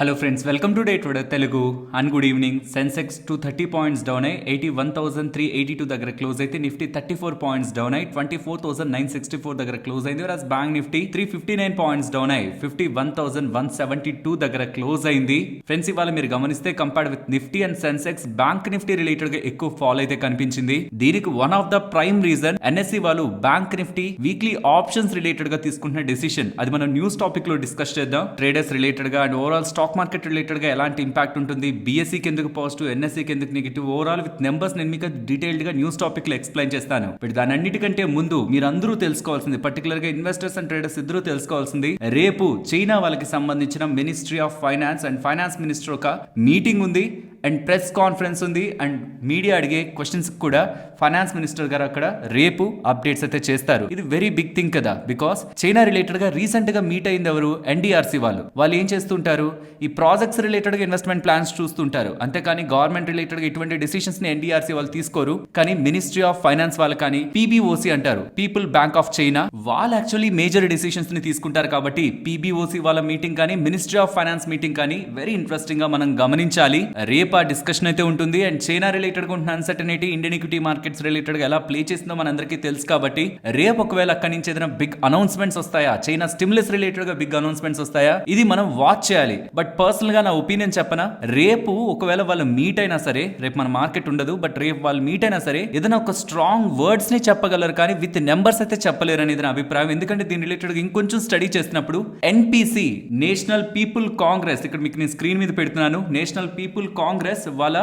Hello friends, welcome to day today Telugu and good evening. Sensex 230 points down అయ్యి 81,382 దగ్గర close అయితే Nifty 34 points down అయ్యి 24,964 దగ్గర క్లోజ్ అయింది. వరాస్ బ్యాంక్ నిఫ్టీ 359 పాయింట్స్ డౌన్ అయ్యి 51,172 దగ్గర క్లోజ్ అయింది. ఫ్రెండ్స్, ఇవాళ మీరు గమనిస్తే compared with Nifty and Sensex bank Nifty related గా ఎక్కువ ఫాల్ అయితే కనిపించింది. దీనికి one of the prime reason NSE వాళ్ళు bank Nifty weekly options related గా తీసుకుంటున్న డెసిషన్. అది మనం న్యూస్ టాపిక్ లో డిస్కస్ చేద్దాం. ట్రేడర్స్ రిలేటెడ్ గా and overall stock market related గా ఎలాంటి ఇంపాక్ట్ ఉంటుంది, బీఎస్సీకి ఎందుకు పాజిటివ్, ఎన్ఎస్సీకి ఎందుకు నెగిటివ్, ఓవరాల్ విత్ నెంబర్స్ నేను మీకు డీటెయిల్డ్ గా న్యూస్ టాపిక్ లో ఎక్స్ప్లెయిన్ చేస్తాను. బట్ దాని అన్నిటికంటే ముందు మీరు అందరూ తెలుసుకోవాల్సింది, పర్టికులర్ గా ఇన్వెస్టర్స్ అండ్ ట్రేడర్స్ ఇద్దరు తెలుసుకోవాల్సింది, రేపు చైనా వాళ్ళకి సంబంధించిన ministry of finance and finance minister ఒక మీటింగ్ ఉంది అండ్ ప్రెస్ కాన్ఫరెన్స్ ఉంది అండ్ మీడియా అడిగే క్వశ్చన్స్ కూడా ఫైనాన్స్ మినిస్టర్ గారు అక్కడ రేపు అప్డేట్స్ అయితే చేస్తారు. ఇది వెరీ బిగ్ థింగ్ కదా, బికాస్ చైనా రిలేటెడ్ గా రీసెంట్ గా మీట్ అయింది ఎవరు, ఎన్డీఆర్సీ వాళ్ళు ఏం చేస్తుంటారు, ఈ ప్రాజెక్ట్స్ రిలేటెడ్ గా ఇన్వెస్ట్మెంట్ ప్లాన్స్ చూస్తుంటారు. అంతేకాని గవర్నమెంట్ రిలేటెడ్ గా ఇటువంటి డిసిషన్స్ ని ఎన్డీఆర్సీ వాళ్ళు తీసుకోరు. కానీ మినిస్ట్రీ ఆఫ్ ఫైనాన్స్ వాళ్ళు కానీ పీబీఓసీ అంటారు, పీపుల్ బ్యాంక్ ఆఫ్ చైనా, వాళ్ళు యాక్చువల్లీ మేజర్ డిసిషన్స్ ని తీసుకుంటారు. కాబట్టి పీబీఓసీ వాళ్ళ మీటింగ్ కానీ మినిస్ట్రీ ఆఫ్ ఫైనాన్స్ మీటింగ్ కానీ వెరీ ఇంట్రెస్టింగ్ గా మనం గమనించాలి. రేపు ఆ డిస్కషన్ అయితే ఉంటుంది. అండ్ చైనా రిలేటెడ్ గా ఉంటున్న uncertainty Indian equity markets related గా ఎలా ప్లే చేసిందో మనందరికీ తెలుసు. కాబట్టి రేపు ఒకవేళ అక్కడి నుంచి ఏదైనా బిగ్ అనౌన్స్మెంట్స్ వస్తాయా, చైనా స్టిమ్యులస్ రిలేటెడ్ గా బిగ్ అనౌన్స్మెంట్స్ వస్తాయా, ఇది మనం వాచ్ చేయాలి. బట్ పర్సనల్ గా నా ఒపీనియన్ చెప్పనా, రేపు ఒకవేళ వాళ్ళు మీట్ అయినా సరే, రేపు మన మార్కెట్ ఉండదు, బట్ రేపు వాళ్ళు మీట్ అయినా సరే ఏదైనా ఒక స్ట్రాంగ్ వర్డ్స్ ని చెప్పగలరు కానీ విత్ నెంబర్స్ అయితే చెప్పలేరు అనేది నా అభిప్రాయం. ఎందుకంటే దీని రిలేటెడ్ గా ఇంకొంచెం స్టడీ చేసినప్పుడు ఎన్పిసి, నేషనల్ పీపుల్ కాంగ్రెస్, ఇక్కడ మీకు నేను స్క్రీన్ మీద పెడుతున్నాను, నేషనల్ పీపుల్ కాంగ్రెస్ వాళ్ళ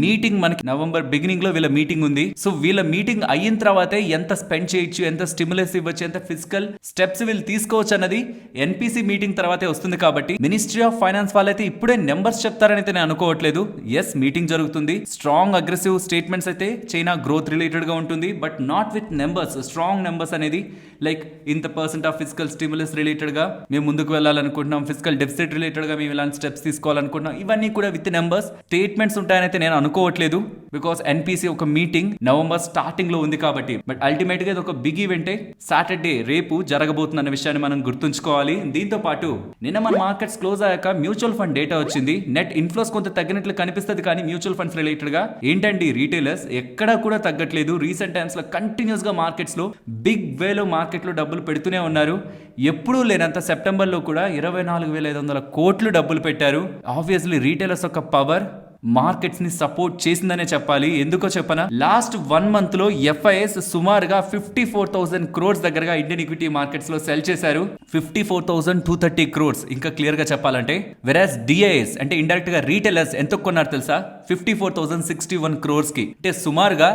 మీటింగ్ మనకి నవంబర్ బిగినింగ్ లో వీళ్ళ మీటింగ్ ఉంది. సో వీళ్ళ మీటింగ్ అయిన తర్వాతే ఎంత స్పెండ్ చేయొచ్చు, ఎంత స్టిమ్యులస్ ఇవ్వచ్చు, ఎంత ఫిజికల్ స్టెప్స్ వీళ్ళు తీసుకోవచ్చు అన్నది ఎన్పిసి మీటింగ్ తర్వాతే వస్తుంది. కాబట్టి మినిస్ట్రీ ఆఫ్ ఫైనాన్స్ వాళ్ళైతే ఇప్పుడే నెంబర్స్ చెప్తారని అయితే నేను అనుకోవట్లేదు. ఎస్, మీటింగ్ జరుగుతుంది, స్ట్రాంగ్ అగ్రెసివ్ స్టేట్మెంట్స్ అయితే చైనా గ్రోత్ రిలేటెడ్ గా ఉంటుంది, but not with numbers. Strong numbers అనేది లైక్ ఇంత percent of physical stimulus related గా మేము ముందుకు వెళ్ళాలనుకుంటున్నాం, ఫిజికల్ డెఫిసిట్ రిలేటెడ్ గా మేము ఇలాంటి స్టెప్స్ తీసుకోవాలనుకుంటున్నాం, ఇవన్నీ కూడా విత్ నెంబర్స్ స్టేట్మెంట్స్ ఉంటాయని అయితే నేను అనుకోవట్లేదు. బికాస్ ఎన్పిసి ఒక మీటింగ్ నవంబర్ స్టార్టింగ్ లో ఉంది కాబట్టి. బట్ అల్టిమేట్ గా ఇది ఒక బిగ్ ఈవెంట్ సాటర్డే రేపు జరగబోతున్న అన్న విషయాన్ని మనం గుర్తుంచుకోవాలి. దీంతో పాటు నిన్న మన మార్కెట్స్ క్లోజ్ అయ్యాక మ్యూచువల్ ఫండ్ డేటా వచ్చింది. నెట్ ఇన్ఫ్లోస్ కొంత తగ్గినట్లు కనిపిస్తుంది, కానీ మ్యూచువల్ ఫండ్స్ రిలేటెడ్ గా ఏంటండి, రీటైలర్స్ ఎక్కడా కూడా తగ్గట్లేదు. రీసెంట్ టైమ్స్ లో కంటిన్యూస్ గా మార్కెట్స్ లో బిగ్ వేలో మార్కెట్ లో డబ్బులు పెడుతూనే ఉన్నారు. ఎప్పుడూ లేనంత సెప్టెంబర్ లో కూడా 24,500 కోట్లు డబ్బులు పెట్టారు. ఆబ్వియస్లీ రీటైలర్స్ యొక్క పవర్ మార్కెట్స్ ని సపోర్ట్ చేసిందనే చెప్పాలి. ఎందుకో చెప్పనా, లాస్ట్ 1 మంత్ లో ఎఫ్ఐఎస్ సుమారుగా 54,000 crores దగ్గరగా ఇండియన్ ఈక్విటీ మార్కెట్స్ లో సెల్ చేశారు. 54,230 crores ఇంకా క్లియర్ గా చెప్పాలంటే. వెరాస్ డిఐఎస్ అంటే ఇండైరెక్ట్ గా రీటైలర్స్ ఎంత కొన్నారు తెలుసా, 54,061 crores కి. అంటే సుమారుగా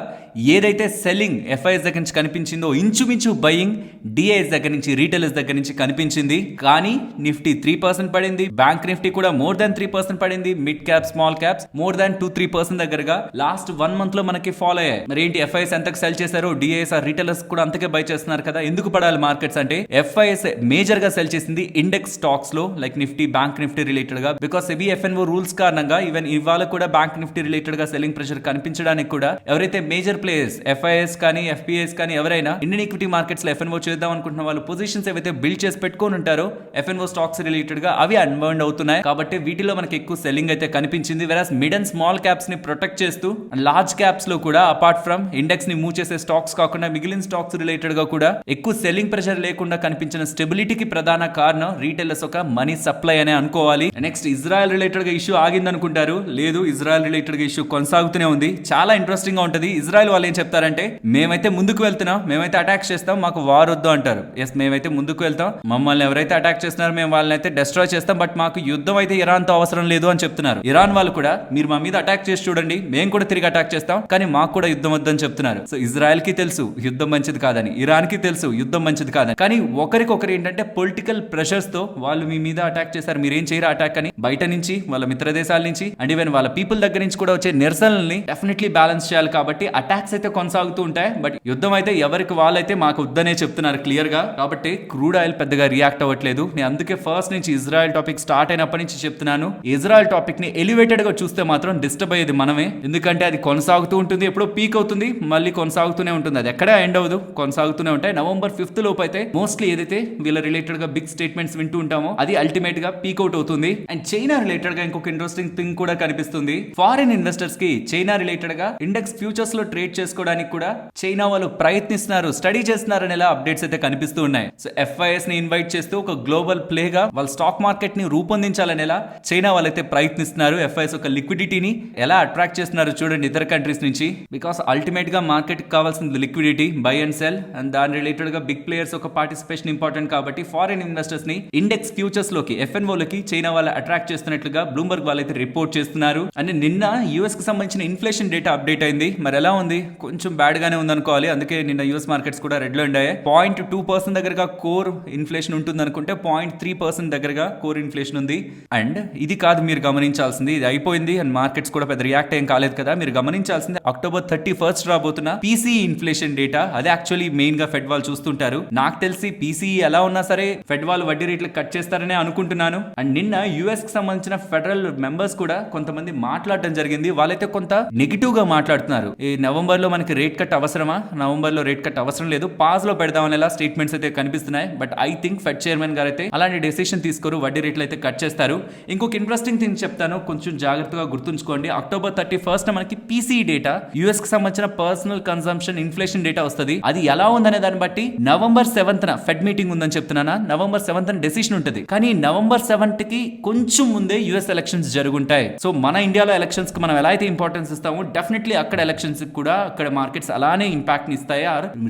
ఏదైతే సెల్లింగ్ ఎఫ్ఐఎస్ దగ్గర నుంచి కనిపించిందో ఇంచుమించు బయింగ్ డిఐఎస్ దగ్గర నుంచి, రీటైలర్స్ దగ్గర నుంచి కనిపించింది. కానీ నిఫ్టీ 3% పడింది, బ్యాంక్ నిఫ్టీ కూడా మోర్ దాన్ 3% పడింది, mid cap small caps more than 2-3% దగ్గరగా లాస్ట్ 1 మంత్ లో మనకి ఫాలో అయ్యాయి. మరి ఏంటి, ఎఫ్ఐఎస్ ఎంతకు సెల్ చేశారో డిఐఎస్ ఆ రీటైలర్స్ కూడా అంతకే బై చేస్తున్నారు కదా. ఎందుకు పడాలి మార్కెట్స్ అంటే, ఎఫ్ఐఎస్ మేజర్ గా సెల్ చేసింది ఇండెక్స్ స్టాక్స్ లో like Nifty, bank Nifty related గా. బికాస్ సెబీ ఎఫ్ఎన్ఓ రూల్స్ కారణంగా ఈవెన్ ఇవాళ కూడా బ్యాంక్ నిఫ్టీ రిలేటెడ్ గా సెల్లింగ్ ప్రెషర్ కనిపించడానికి కూడా ఎవరైతే మేజర్ ప్లేయర్స్ ఎఫ్ఐఎస్ కానీ ఎఫ్పిఎస్ కానీ ఎవరైనా ఇండియన్ ఈక్విటీ మార్కెట్స్ లో ఎఫ్ఎన్ఓ చేద్దాం అనుకుంటున్న వాళ్ళు పొజిషన్స్ ఏవైతే బిల్డ్ చేసి పెట్టుకొని ఉంటారో ఎఫ్ఎన్ఓ స్టాక్స్ రిలేటెడ్ గా అవి అన్బౌండ్ అవుతున్నాయి. కాబట్టి వీటిలో మనకి ఎక్కువ సెల్లింగ్ అయితే కనిపించింది. వెరాస్ మిడ్ అండ్ స్మాల్ క్యాప్స్ ని ప్రొటెక్ట్ చేస్తూ లార్జ్ క్యాప్స్ లో కూడా అపార్ట్ ఫ్రమ్ ఇండెక్స్ ని మూవ్ చేసే స్టాక్స్ కాకుండా మిగిలిన స్టాక్స్ రిలేటెడ్ గా కూడా ఎక్కువ సెల్లింగ్ ప్రెషర్ లేకుండా కనిపించిన స్టెబిలిటీకి ప్రధాన కారణం రీటైలర్స్ ఒక మనీ సప్లై అనే అనుకోవాలి. నెక్స్ట్ ఇజ్రాయెల్ రిలేటెడ్ గా ఇష్యూ ఆగింది అనుకుంటారు, లేదు, ఇజ్రాయెల్ రిలేటెడ్ గా ఇష్యూ కొనసాగుతూనే ఉంది. చాలా ఇంట్రెస్టింగ్ గా ఉంటది. ఇజ్రాయెల్ వాళ్ళు ఏం చెప్తారంటే, మేమైతే ముందుకు వెళ్తున్నాం, మేమైతే అటాక్ చేస్తాం, మాకు వార్ వద్దు అంటారు. ఎస్, మేమైతే ముందుకు వెళ్తాం, మమ్మల్ని ఎవరైతే అటాక్ చేస్తున్నారో మేము వాళ్ళని అయితే డెస్ట్రాయ్ చేస్తాం, బట్ మాకు యుద్ధం అయితే ఇరాన్ తో అవసరం లేదు అని చెప్తున్నారు. ఇరాన్ వాళ్ళు కూడా మీరు మా మీద అటాక్ చేసి చూడండి, మేము కూడా తిరిగి అటాక్ చేస్తాం, కానీ మాకు కూడా యుద్ధం వద్దని చెప్తున్నారు. సో ఇజ్రాయెల్ కి తెలుసు యుద్ధం మంచిది కాదని, ఇరాన్ కి తెలుసు యుద్ధం మంచిది కాదని, కానీ ఒకరికొకరు ఏంటంటే పొలిటికల్ ప్రెషర్స్ తో వాళ్ళు మీ మీద అటాక్ చేశారు, మీరేం చేయరా అటాక్ అని బయట నుంచి, వాళ్ళ మిత్ర దేశాల నుంచి అండ్ ఈవెన్ వాళ్ళ పీపుల్ దగ్గర నుంచి కూడా వచ్చే నిరసనల్ని డెఫినెట్లీ బ్యాలెన్స్ చేయాలి. కాబట్టి అటాక్స్ అయితే కొనసాగుతూ ఉంటాయి, బట్ యుద్ధం అయితే ఎవరికి వాళ్ళైతే మాకు వద్దనే చెప్తున్నారు క్లియర్ గా. కాబట్టి క్రూడ్ ఆయిల్ పెద్దగా రియాక్ట్ అవ్వట్లేదు. నేను అందుకే ఫస్ట్ నుంచి ఇజ్రాయెల్ టాపిక్ స్టార్ట్ అయినప్పటి నుంచి చెప్తున్నాను, ఇజ్రాయెల్ టాపిక్ ని ఎలివేటెడ్ గా చూస్తే చూస్తే మాత్రం డిస్టర్బ్ అయ్యేది మనమే, ఎందుకంటే అది కొనసాగుతూ ఉంటుంది, ఎప్పుడో పీక్ అవుతుంది, మళ్ళీ కొనసాగుతూనే ఉంటుంది, అది ఎక్కడా ఎండ్ అవ్వదు, కొనసాగుతూనే ఉంటాయి. నవంబర్ 5th లోపు అయితే మోస్ట్లీ ఏదైతే వీళ్ళ రిలేటెడ్ గా బిగ్ స్టేట్మెంట్స్ వింటూ ఉంటామో అది అల్టిమేట్ గా పీక్ అవుట్ అవుతుంది. అండ్ చైనా రిలేటెడ్ గా ఇంకొక ఇంట్రెస్టింగ్ థింగ్ కూడా కనిపిస్తుంది. ఫారిన్ ఇన్వెస్టర్స్ కి చైనా రిలేటెడ్ గా ఇండెక్స్ ఫ్యూచర్స్ లో ట్రేడ్ చేసుకోవడానికి కూడా చైనా వాళ్ళు ప్రయత్నిస్తున్నారు, స్టడీ చేస్తున్నారు అనే అప్డేట్స్ అయితే కనిపిస్తూ ఉన్నాయి. సో FIS ని ఇన్వైట్ చేస్తూ ఒక గ్లోబల్ ప్లే గా వాళ్ళ స్టాక్ మార్కెట్ ని రూపొందించాలనేలా చైనా వాళ్ళైతే ప్రయత్నిస్తున్నారు. FIS ఒక లిక్విడిటీని ఎలా అట్రాక్ట్ చేస్తున్నారు చూడండి ఇతర కంట్రీస్ నుంచి. బికాస్ అల్టిమేట్ గా మార్కెట్ కి కావాల్సింది liquidity, by and cell, and దాని రిలేటెడ్ గా బిగ్ ప్లేయర్స్ ఒక పార్టిసిపేషన్ ఇంపార్టెంట్ కాబట్టి ఫారిన్ ఇన్వెస్టర్స్ ని ఇండెక్స్ ఫ్యూచర్స్ లోకి FNO లోకి చైనా వాళ్ళు అట్రాక్ట్ చేస్తున్నట్లుగా బ్లూంబర్గ్ వాళ్ళైతే రిపోర్ట్ చేస్తున్నారు. అండ్ నిన్న US కి సంబంధించిన ఇన్ఫ్లేషన్ డేటా అప్డేట్ అయింది. మరి ఎలా ఉంది? కొంచెం బ్యాడ్ గానే ఉంది అనుకోవాలి. అందుకే నిన్న US మార్కెట్స్ కూడా రెడ్ లో ఉండాయి. 0.2% దగ్గరగా కోర్ ఇన్ఫ్లేషన్ ఉంటుంది అనుకుంటే 0.3% దగ్గరగా కోర్ ఇన్ఫ్లేషన్ ఉంది. అండ్ ఇది కాదు మీరు గమనించాల్సింది, ఇది అయిపోయింది అండ్ మార్కెట్స్ కూడా పెద్ద రియాక్ట్ ఏం కాలేదు కదా. మీరు గమనించాల్సింది October 31st రాబోతున్న PCE ఇన్ఫ్లేషన్ డేటా. అదే యాక్చువల్లీ మెయిన్ గా ఫెడ్ వాళ్ళు చూస్తుంటారు. నాకు తెలిసి PCE ఎలా ఉన్నా సరే ఫెడ్ వాళ్ళు వడ్డీ రేట్లు కట్ చేస్తారనే అనుకుంటున్నాను. అండ్ నిన్న US కి సంబంధించిన ఫెడరల్ మెంబర్స్ కూడా కొంతమంది మాట్లాడటం జరిగింది. వాళ్ళైతే కొంత నెగిటివ్ గా మాట్లాడుతున్నారు. ఈ నవంబర్ లో మనకి రేట్ కట్ అవసరమా, నవంబర్ లో రేట్ కట్ అవసరం లేదు, పాజ్ లో పెడదామనేలా స్టేట్మెంట్స్ అయితే కనిపిస్తున్నాయి. But I think fed chairman గారు అయితే అలాంటి డెసిషన్ తీసుకోరు, వడ్డీ రేట్లు అయితే కట్ చేస్తారు. ఇంకొక ఇంట్రెస్టింగ్ థింగ్ చెప్తాను, కొంచెం జాగ్రత్తగా గుర్తుంచుకోండి. October 31st మనకి PCE డేటా, US కి సంబంధించిన పర్సనల్ కన్సంప్షన్ ఇన్ఫ్లేషన్ డేటా వస్తుంది. అది ఎలా ఉందనే దాన్ని బట్టి November 7th ఫెడ్ మీటింగ్ ఉందని చెప్తున్నానా, November 7th డెసిషన్ ఉంటుంది. కానీ November 7th కి కొంచెం ముందే US ఎలక్షన్స్ జరుగుంటాయి. సో మన ఇండియాలో ఎలక్షన్స్ కి మనం ఎలా అయితే ఇంపార్టెన్స్ ఇస్తామో డెఫినెట్లీ అక్కడ ఎలక్షన్స్ కూడా అక్కడ మార్కెట్స్ అలానే ఇంపాక్ట్ ఇస్తాయి,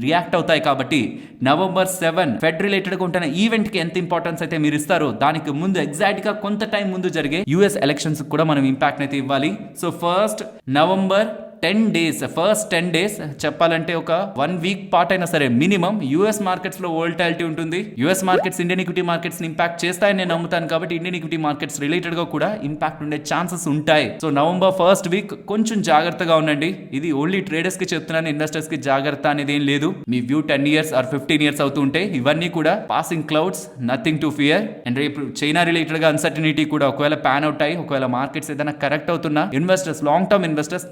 రియాక్ట్ అవుతాయి. కాబట్టి November 7 ఫెడ్ రిలేటెడ్ గా ఉంటున్న ఈవెంట్ కి ఎంత ఇంపార్టెన్స్ అయితే మీరు ఇస్తారో దానికి ముందు ఎగ్జాక్ట్ గా కొంత టైం ముందు జరిగే US ఎలక్షన్స్ కూడా మనం ఇంపాక్ట్ అయితే ఇవ్వాలి. So first November 10 days, first 10 days చెప్పాలంటే ఒక 1 week పార్ట్ అయినా సరే మినిమం US మార్కెట్స్ లో వోల్టాలిటీ ఉంటుంది. US markets Indian equity markets ని ఇంపాక్ట్ చేస్తాయని నేను నమ్ముతాను. కాబట్టి ఇండియన్ ఈక్విటీ మార్కెట్స్ రిలేటెడ్ గా కూడా ఇంపాక్ట్ ఉండే ఛాన్సెస్ ఉంటాయి. సో November 1st week కొంచెం జాగ్రత్తగా ఉండండి. ఇది ఓన్లీ ట్రేడర్స్ కి చెప్తున్నాను, ఇన్వెస్టర్స్ కి జాగ్రత్త అనేది ఏం లేదు. మీ వ్యూ 10 years ఆర్ 15 years అవుతూ ఉంటే ఇవన్నీ కూడా passing clouds, nothing to fear. And రేపు చైనా రిలేటెడ్ గా అన్సర్టనిటీ కూడా ఒకవేళ ప్యాన్ అవుట్ అయ్యి ఒకవేళ మార్కెట్స్ ఏదైనా కరెక్ట్ అవుతున్నా investors, long term investors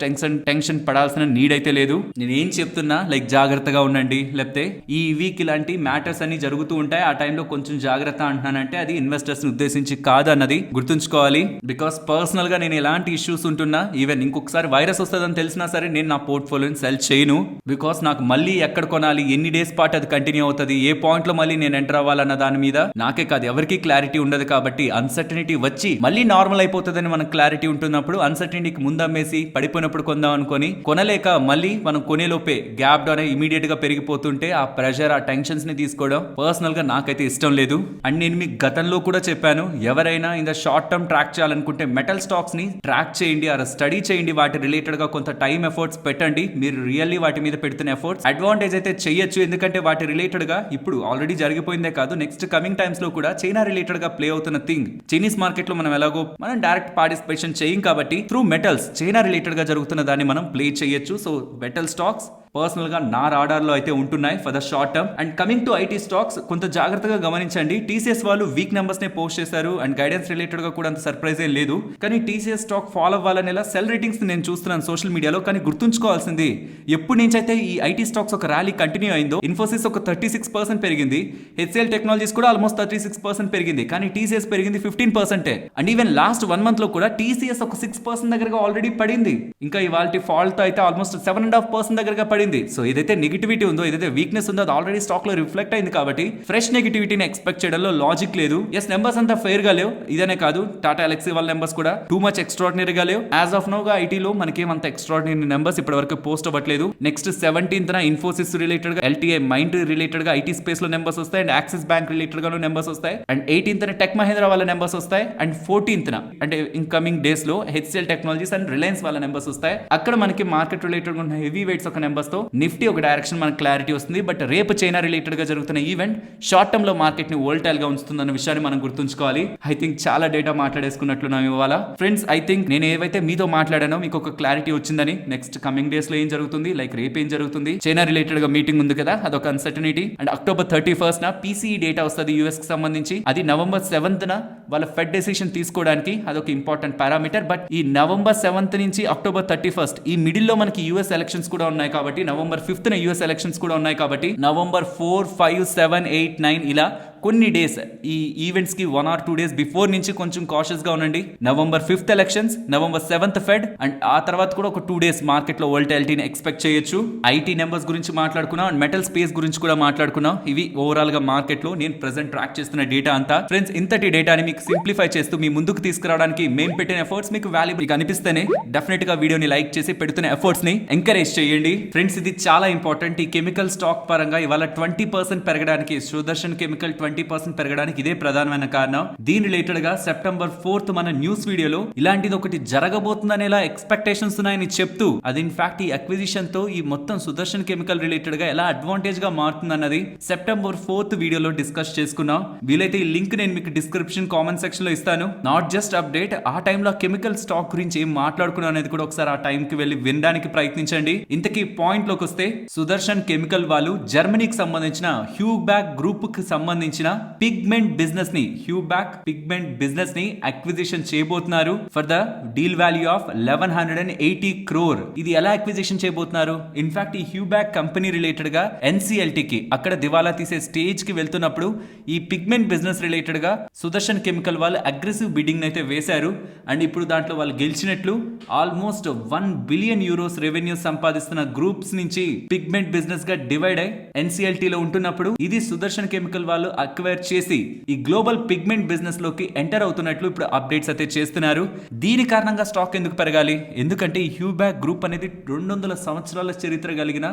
tension పడాల్సిన నీడ్ అయితే లేదు. నేను ఏం చెప్తున్నా లైక్ జాగ్రత్తగా ఉండండి, లేకపోతే ఈ వీక్ ఇలాంటి మ్యాటర్స్ అన్ని జరుగుతూ ఉంటాయి, ఆ టైంలో కొంచెం జాగ్రత్త అంటున్నానంటే అది ఇన్వెస్టర్స్ ని ఉద్దేశించి కాదు అన్నది గుర్తుంచుకోవాలి. బికాస్ పర్సనల్ గా నేను ఎలాంటి ఇష్యూస్ ఉంటున్నా, ఈవెన్ ఇంకొకసారి వైరస్ వస్తుందని తెలిసినా సరే నేను నా పోర్ట్ఫోలియోని సెల్ చేయను. బికాస్ నాకు మళ్ళీ ఎక్కడ కొనాలి, ఎన్ని డేస్ పాటు అది కంటిన్యూ అవుతుంది, ఏ పాయింట్ లో మళ్ళీ నేను ఎంటర్ అవ్వాలన్న దాని మీద నాకే కాదు ఎవరికి క్లారిటీ ఉండదు. కాబట్టి అన్సర్టనిటీ వచ్చి మళ్ళీ నార్మల్ అయిపోతుందని మనకు క్లారిటీ ఉంటున్నప్పుడు అన్సర్టనిటీకి ముందు అమ్మేసి పడిపోయినప్పుడు కొందాం అనుకొని కొనలేక మళ్ళీ మనం కొనేలోపే గ్యాప్ డౌన్ ఇమీడియట్ గా పెరిగిపోతుంటే ఆ ప్రెషర్, ఆ టెన్షన్స్ ని తీసుకోవడం పర్సనల్ గా నాకైతే ఇష్టం లేదు. అండ్ నేను మీకు గతంలో కూడా చెప్పాను, ఎవరైనా in the short term track చేయాలనుకుంటే మెటల్ స్టాక్స్ ని ట్రాక్ చేయండి, ఆ స్టడీ చేయండి, వాటి రిలేటెడ్ గా కొంత టైం ఎఫర్ట్స్ పెట్టండి. మీరు రియల్లీ వాటి మీద పెడుతున్న ఎఫర్ట్స్ అడ్వాంటేజ్ అయితే చేయొచ్చు. ఎందుకంటే వాటి రిలేటెడ్ గా ఇప్పుడు ఆల్రెడీ జరిగిపోయిందే కాదు, నెక్స్ట్ కమింగ్ టైమ్స్ లో కూడా చైనా రిలేటెడ్ గా ప్లే అవుతున్న థింగ్, చైనీస్ మార్కెట్ లో మనం ఎలాగో మనం డైరెక్ట్ పార్టిసిపేషన్ చేయం కాబట్టి త్రూ మెటల్స్ చైనా రిలేటెడ్ గా జరుగుతున్న దాన్ని మనం ప్లే చేయొచ్చు. సో మెటల్ స్టాక్స్ పర్సనల్ గా నా రాడార్ లో అయితే ఉంటున్నాయి for the short term. And coming to IT stocks కొంత జాగ్రత్తగా గమనించండి. TCS వాళ్ళు వీక్ నెంబర్స్ నే పోస్ట్ చేశారు అండ్ గైడెన్స్ రిలేటెడ్ గా కూడా అంత సర్ప్రైజ్ ఏం లేదు. కానీ TCS స్టాక్ ఫాల్ అవ్వాలనేలా సెల్ రేటింగ్స్ నేను చూస్తున్నాను సోషల్ మీడియాలో. కానీ గుర్తుంచుకోవాల్సింది, ఎప్పుడు నుంచి అయితే ఈ ఐటీ స్టాక్స్ ఒక ర్యాలీ కంటిన్యూ అయిందో, ఇన్ఫోసిస్ ఒక 36% పెరిగింది, HCL టెక్నాలజీస్ కూడా ఆల్మోస్ట్ 36% పెరిగింది, కానీ TCS పెరిగింది 15%. అండ్ ఈవెన్ లాస్ట్ 1 month లో కూడా TCS ఒక 6% దగ్గరగా ఆల్రెడీ పడింది. ఇంకా ఇవాళ ఫాల్ట్ అయితే ఆల్మోస్ట్ 7.5% దగ్గరగా పడింది. సో ఏదైతే నెగిటివిటీ ఉందో, ఏదైతే వీక్నెస్ ఉందో అది ఆల్రెడీ స్టాక్ లో రిఫ్లెక్ట్ అయింది. కాబట్టి ఫ్రెష్ నెగిటివిటీని ఎక్స్పెక్ట్ చేయడంలో లాజిక్ లేదు. ఎస్, నెంబర్స్ అంతా ఫెయిర్ గా లేవు, ఇదనే కాదు టాటా ఎలక్సీ వాళ్ళ నెంబర్స్ కూడా టూ మచ్ ఎక్స్ట్రాడినరీగా లేవు. యాజ్ ఆఫ్ నో గా ఐటీలో మనకేమంత ఎక్స్ట్రాడినరీ నెంబర్స్ ఇప్పటి వరకు పోస్ట్ అవ్వట్లేదు. నెక్స్ట్ 17th ఇన్ఫోసిస్ రిలేటెడ్ గా, LTI మైండ్ రిలేటెడ్ గా ఐటీ స్పేస్ లో నెంబర్స్ వస్తాయి. అండ్ యాక్సిస్ బ్యాంక్ రిలేటెడ్ గా నెంబర్స్ వస్తాయి. అండ్ 18th టెక్ మహేంద్ర వాళ్ళ నెంబర్స్ వస్తాయి. అండ్ 14th అంటే ఇన్కమింగ్ డేస్ లో HCL టెక్నాలజీస్ అండ్ రిలయన్స్ వాళ్ళ నెంబర్స్ వస్తాయి. అక్కడ మనకి మార్కెట్ రిలేటెడ్ ఉన్న హెవీ వెయిట్స్ ఒక నెంబర్స్ తో నిఫ్టీ ఒక డైరెక్షన్ మనకు క్లారిటీ వస్తుంది. బట్ రేపు చైనా రిలేటెడ్ గా జరుగుతున్న ఈవెంట్ షార్ట్ టర్మ్ లో మార్కెట్ ని వోల్టైల్ గా ఉంచుతుందన్న విషయాన్ని మనం గుర్తుంచుకోవాలి. ఐ థింక్ చాలా డేటా మాట్లాడేసుకున్నట్లున్నాం ఇవాళ. ఫ్రెండ్స్, ఐ థింక్ నేను ఏవైతే మీతో మాట్లాడానో మీకు ఒక క్లారిటీ వచ్చిందని. నెక్స్ట్ కమింగ్ డేస్ లో ఏం జరుగుతుంది, లైక్ రేపు ఏం జరుగుతుంది, చైనా రిలేటెడ్ గా మీటింగ్ ఉంది కదా, అదొక uncertainty. And October 31st PCE data వస్తుంది US కి సంబంధించి. అది November 7th వాళ్ళ ఫెడ్ డెసిషన్ తీసుకోవడానికి అదొక ఇంపార్టెంట్ పారామీటర్. బట్ ఈ నవంబర్ 7th నుంచి అక్టోబర్ 31st ఈ మిడిల్ లో మనకి యూఎస్ ఎలక్షన్స్ కూడా ఉన్నాయి కాబట్టి, నవంబర్ 5th యూఎస్ ఎలక్షన్స్ కూడా ఉన్నాయి కాబట్టి, నవంబర్ 4, 5, 7, 8, 9 ఇలా కొన్ని డేస్ ఈ ఈవెంట్స్ కి 1 or 2 days బిఫోర్ నుంచి కొంచెం కాషియస్ గా ఉండండి. November 5th elections, November 7th fed, and ఆ తర్వాత కూడా ఒక 2 days మార్కెట్ లో వోల్టాలిటీని ఎక్స్పెక్ట్ చేయొచ్చు. ఐటీ నెంబర్స్ గురించి మాట్లాడుకున్నాం అండ్ మెటల్ స్పేస్ గురించి కూడా మాట్లాడుకున్నాం. ఇవి ఓవరాల్ గా మార్కెట్ లో నేను ప్రెసెంట్ ట్రాక్ చేస్తున్న డేటా అంతా. ఫ్రెండ్స్, ఇంతటి డేటాని మీకు సింప్లిఫై చేస్తూ మీ ముందుకు తీసుకురావడానికి మేము పెట్టిన ఎఫర్ట్స్ మీకు వాల్యుబుల్ అనిపిస్తేనే డెఫినెట్ గా వీడియోని లైక్ చేసి పెడుతున్న ఎఫర్ట్స్ ని ఎంకరేజ్ చేయండి. ఫ్రెండ్స్, ఇది చాలా ఇంపార్టెంట్. ఈ కెమికల్ స్టాక్ పరంగా ఇవాళ 20% పెరగడానికి, సుదర్శన్ కెమికల్ 20% పెరగడానికి ఇదే ప్రధానమైన కారణం. దీని రిలేటెడ్ గా సెప్టెంబర్ 4th మన న్యూస్ వీడియోలో ఇలాంటిది ఒకటి జరగబోతుందనేలా ఎక్స్పెక్టేషన్స్ ఉన్నాయని చెప్తూ, అది ఇన్ఫాక్ట్ ఈ అక్విజిషన్ తో ఈ మొత్తం సుదర్శన్ కెమికల్ రిలేటెడ్ గా ఎలా అడ్వాంటేజ్ గా మారుతుందన్నది సెప్టెంబర్ 4th వీడియోలో డిస్కస్ చేసుకున్నాం. వీలైతే ఈ లింక్ నేను మీకు డిస్క్రిప్షన్ కామెంట్ సెక్షన్ లో ఇస్తాను. నాట్ జస్ట్ అప్డేట్, ఆ టైంలో కెమికల్ స్టాక్ గురించి ఏం మాట్లాడుకున్నా అనేది కూడా ఒకసారి ఆ టైం కి వెళ్ళి వినడానికి ప్రయత్నించండి. ఇంతకీ పాయింట్ లోకి వస్తే, సుదర్శన్ కెమికల్ వాళ్ళు జర్మనీకి సంబంధించిన హ్యూబ్యాక్ గ్రూప్ కి సంబంధించిన పిగ్మెంట్ బిజినెస్ ని, హ్యూబ్యాక్ పిగ్మెంట్ బిజినెస్ ని అక్విజిషన్ చేయబోతున్నారు for the deal value of 1180 crore. ఇది ఎలా అక్విజిషన్ చేయబోతున్నారు? ఇన్ఫాక్ట్ ఈ హ్యూబ్యాక్ కంపెనీ రిలేటెడ్ గా NCLT కి అక్కడ దివాలా తీసే స్టేజ్ కి వెళ్తున్నప్పుడు ఈ పిగ్మెంట్ బిజినెస్ రిలేటెడ్ గా సుదర్శన్ కెమికల్ వాళ్ళు అగ్రెసివ్ బిడ్డింగ్ అయితే వేశారు. అండ్ ఇప్పుడు దాంట్లో వాళ్ళు గెలిచినట్లు ఆల్మోస్ట్ 1 billion euros రెవెన్యూ సంపాదిస్తున్న గ్రూప్స్ నుంచి పిగ్మెంట్ బిజినెస్ గా డివైడ్ అయి NCLT లో ఉంటున్నప్పుడు ఇది సుదర్శన్ కెమికల్ వాళ్ళు అక్వైర్ చేసి ఈ గ్లోబల్ పిగ్మెంట్ బిజినెస్ లోకి ఎంటర్ అవుతున్నట్లు ఇప్పుడు అప్డేట్స్ అయితే చేస్తున్నారు. దీని కారణంగా స్టాక్ ఎందుకు పెరగాలి? ఎందుకంటే ఈ హ్యూబ్యాక్ గ్రూప్ అనేది 200 సంవత్సరాల చరిత్ర కలిగిన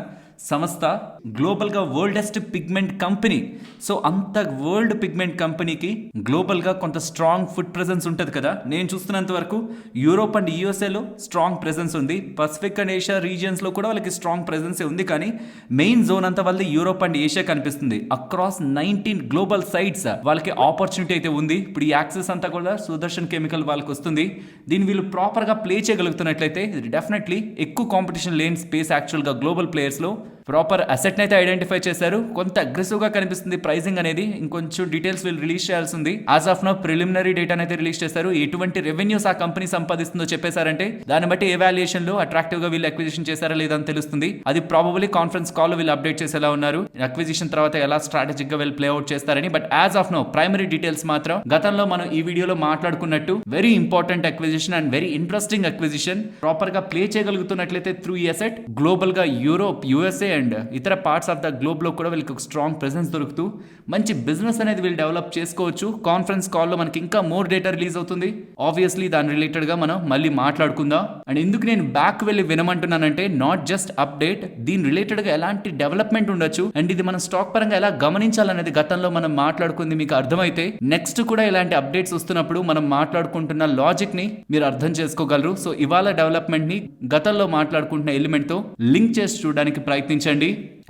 సంస్థ, గ్లోబల్ గా వరల్డెస్ట్ పిగ్మెంట్ కంపెనీ. సో అంత వరల్డ్ పిగ్మెంట్ కంపెనీకి గ్లోబల్ గా కొంత స్ట్రాంగ్ ఫుడ్ ప్రెసెన్స్ ఉంటది కదా. నేను చూస్తున్నంత వరకు యూరోప్ అండ్ USA లో స్ట్రాంగ్ ప్రెసెన్స్ ఉంది, పసిఫిక్ అండ్ ఏషియా రీజియన్స్ లో కూడా వాళ్ళకి స్ట్రాంగ్ ప్రెసెన్స్ ఉంది. కానీ మెయిన్ జోన్ అంతా వాళ్ళది యూరోప్ అండ్ ఏషియా కనిపిస్తుంది. అక్రాస్ 19 గ్లోబల్ సైట్స్ వాళ్ళకి ఆపర్చునిటీ అయితే ఉంది. ఇప్పుడు ఈ యాక్సెస్ అంతా కూడా సుదర్శన్ కెమికల్ వాళ్ళకి వస్తుంది. దీన్ని వీళ్ళు ప్రాపర్ గా ప్లే చేయగలుగుతున్నట్లయితే డెఫినెట్లీ ఎక్కువ కాంపిటీషన్ లేని స్పేస్ యాక్చువల్ గా గ్లోబల్ ప్లేయర్స్ లో ప్రాపర్ అసెట్ అయితే ఐడెంటిఫై చేశారు. కొంత అగ్రెసివ్ గా కనిపిస్తుంది ప్రైసింగ్ అనేది. ఇంకొంచెం డీటెయిల్స్ వీళ్ళు రిలీజ్ చేయాల్సింది. As of now preliminary data అయితే రిలీజ్ చేశారు. ఎటువంటి రెవెన్యూస్ ఆ కంపెనీ సంపాదిస్తుందో చెప్పేశారంటే దాన్ని బట్టి ఎవాల్యుయేషన్ లో అట్రాక్టివ్ గా వీళ్ళు అక్విజిషన్ చేశారా లేదా అని తెలుస్తుంది. అది ప్రాబబ్లీ కాన్ఫరెన్స్ కాల్ లో వీళ్ళు అప్డేట్ చేసేలా ఉన్నారు, అక్విజిషన్ తర్వాత ఎలా స్ట్రాటజిక్ గా వీళ్ళు ప్లే అవుట్ చేస్తారని. But as of now primary details మాత్రం గతంలో మనం ఈ వీడియోలో మాట్లాడుకున్నట్టు very important acquisition and very interesting acquisition. Proper గా ప్లే చేయగలుగుతున్నట్లయితే త్రూ ఈ అసెట్ గ్లోబల్ గా యూరోప్, USA అండ్ ఇతర పార్ట్స్ ఆఫ్ ద గ్లోబ్ లో కూడా వీళ్ళకి ఒక స్ట్రాంగ్ ప్రెసెన్స్ దొరుకుతూ మంచి బిజినెస్ అనేది వీళ్ళు డెవలప్ చేసుకోవచ్చు. కాన్ఫరెన్స్ కాల్ లో మనకి ఇంకా మోర్ డేటా రిలీజ్ అవుతుంది. ఆబ్వియస్లీ దాని రిలేటెడ్ గా మనం మళ్ళీ మాట్లాడుకుందాం. అండ్ ఎందుకు నేను బ్యాక్ వెళ్ళి వినమంటున్నానంటే, నాట్ జస్ట్ అప్డేట్, దీని రిలేటెడ్ గా ఎలాంటి డెవలప్మెంట్ ఉండొచ్చు అండ్ ఇది మనం స్టాక్ పరంగా ఎలా గమనించాలనేది గతంలో మనం మాట్లాడుకుంది మీకు అర్థమైతే నెక్స్ట్ కూడా ఇలాంటి అప్డేట్స్ వస్తున్నప్పుడు మనం మాట్లాడుకుంటున్న లాజిక్ ని మీరు అర్థం చేసుకోగలరు. సో ఇవాళ డెవలప్మెంట్ ని గతంలో మాట్లాడుకుంటున్న ఎలిమెంట్ తో లింక్ చేసి చూడడానికి ప్రయత్నించండి.